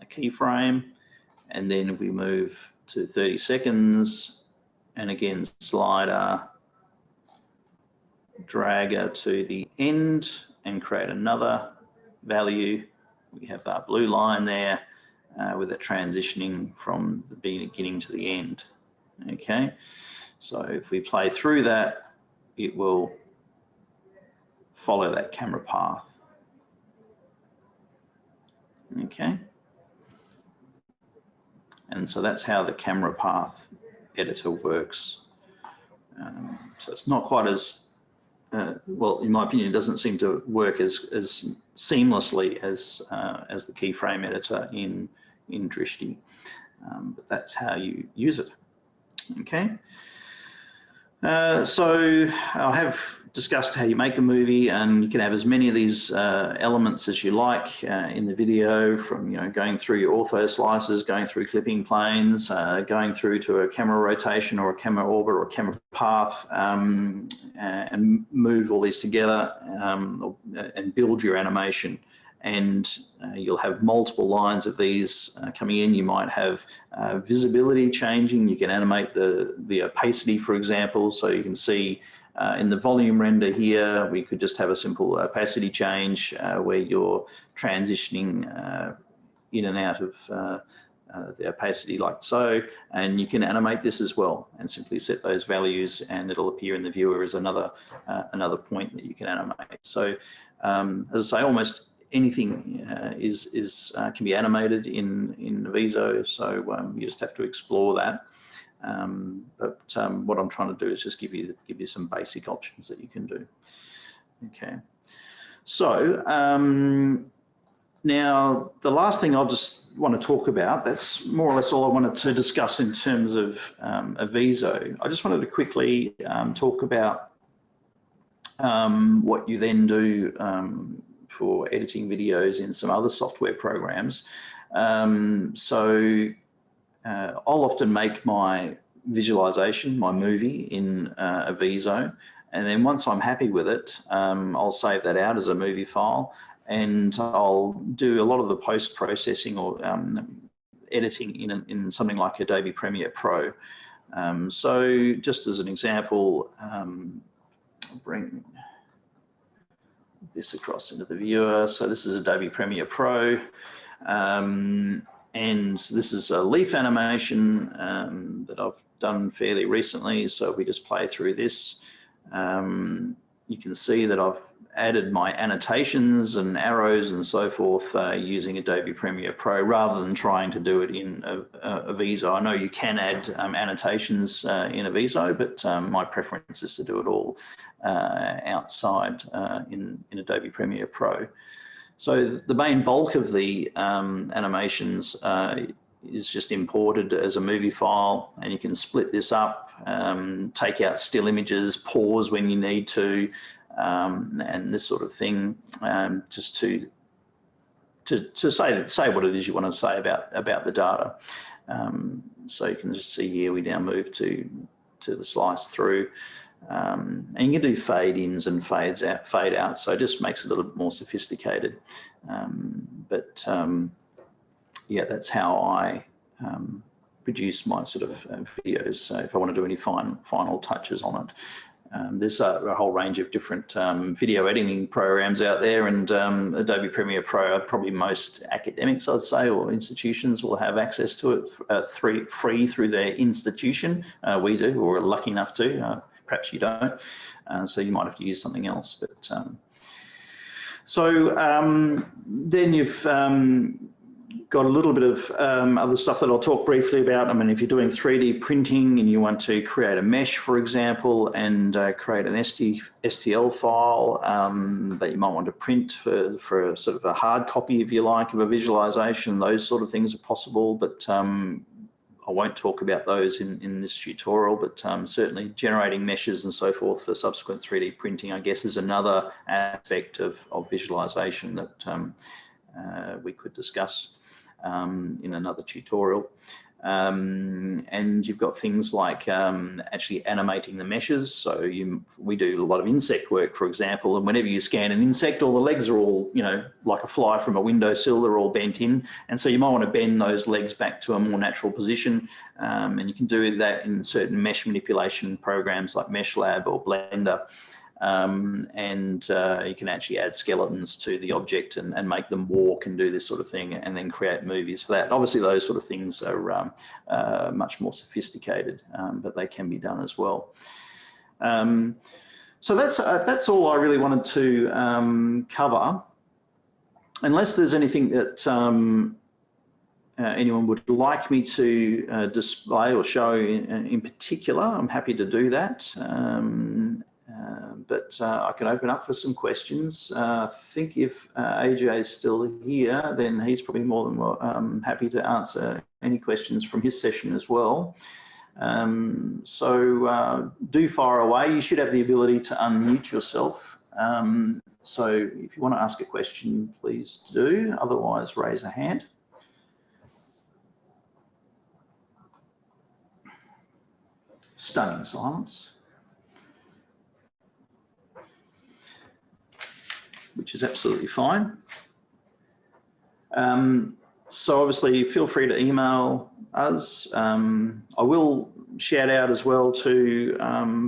keyframe, and then if we move to 30 seconds, and again, slider, dragger to the end and create another value. We have that blue line there with it transitioning from the beginning to the end. Okay, so if we play through that, it will follow that camera path. Okay, and so that's how the camera path editor works. So it's not quite as well, in my opinion, it doesn't seem to work as seamlessly as the keyframe editor in Drishti, but that's how you use it. Okay, so I have discussed how you make the movie, and you can have as many of these elements as you like in the video, from going through your ortho slices, going through clipping planes, going through to a camera rotation or a camera orbit or a camera path, and move all these together and build your animation. And you'll have multiple lines of these coming in. You might have visibility changing. You can animate the opacity, for example, so you can see in the volume render here, we could just have a simple opacity change where you're transitioning in and out of the opacity like so, and you can animate this as well and simply set those values, and it'll appear in the viewer as another point that you can animate. So as I say, almost anything can be animated in Avizo, so you just have to explore that. But what I'm trying to do is just give you some basic options that you can do. Okay, so now the last thing I'll just want to talk about, that's more or less all I wanted to discuss in terms of Avizo. I just wanted to quickly talk about what you then do for editing videos in some other software programs. So I'll often make my visualization, my movie, in Avizo, and then once I'm happy with it, I'll save that out as a movie file, and I'll do a lot of the post-processing or editing in something like Adobe Premiere Pro. So just as an example, I'll bring this across into the viewer. So this is Adobe Premiere Pro. And this is a leaf animation that I've done fairly recently. So if we just play through this, you can see that I've added my annotations and arrows and so forth using Adobe Premiere Pro rather than trying to do it in Avizo. I know you can add annotations in Avizo, but my preference is to do it all outside in Adobe Premiere Pro. So the main bulk of the animations is just imported as a movie file, and you can split this up, take out still images, pause when you need to, and this sort of thing, just to say what it is you want to say about the data. So you can just see here we now move to the slice through. And you can do fade ins and fade out, so it just makes it a little bit more sophisticated. Yeah, that's how I produce my sort of videos. So if I want to do any final touches on it, there's a whole range of different video editing programs out there, and Adobe Premiere Pro, probably most academics, I'd say, or institutions will have access to it free through their institution. We do, or we're lucky enough to. Perhaps you don't, so you might have to use something else. But then you've got a little bit of other stuff that I'll talk briefly about. I mean, if you're doing 3D printing and you want to create a mesh, for example, and create an STL file that you might want to print for sort of a hard copy, if you like, of a visualization, those sort of things are possible. But I won't talk about those in this tutorial, but certainly generating meshes and so forth for subsequent 3D printing, I guess, is another aspect of visualization that we could discuss in another tutorial. And you've got things like actually animating the meshes. So we do a lot of insect work, for example, and whenever you scan an insect, all the legs are all, you know, like a fly from a windowsill, they're all bent in. And so you might want to bend those legs back to a more natural position. And you can do that in certain mesh manipulation programs like Vizlab or Blender. You can actually add skeletons to the object and make them walk and do this sort of thing, and then create movies for that. Obviously, those sort of things are much more sophisticated, but they can be done as well. So that's all I really wanted to cover. Unless there's anything that anyone would like me to display or show in particular, I'm happy to do that. But I can open up for some questions. I think if Ajay is still here, then he's probably more than happy to answer any questions from his session as well. So do fire away. You should have the ability to unmute yourself. So if you want to ask a question, please do. Otherwise, raise a hand. Stunning silence, which is absolutely fine. So obviously feel free to email us. I will shout out as well to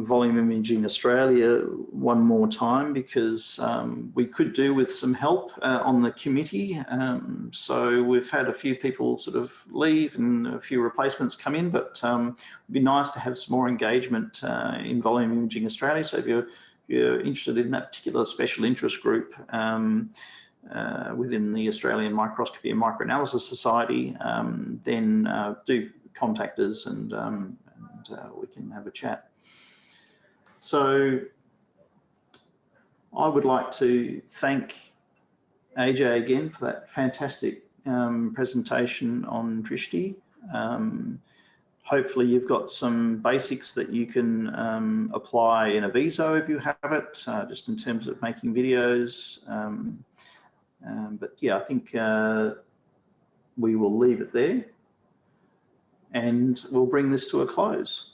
Volume Imaging Australia one more time, because we could do with some help on the committee. So we've had a few people sort of leave and a few replacements come in, but it'd be nice to have some more engagement in Volume Imaging Australia. So if you're interested in that particular special interest group within the Australian Microscopy and Microanalysis Society, then do contact us and we can have a chat. So I would like to thank Ajay again for that fantastic presentation on Drishti. Hopefully you've got some basics that you can apply in Avizo if you have it, just in terms of making videos. But yeah, I think we will leave it there and we'll bring this to a close.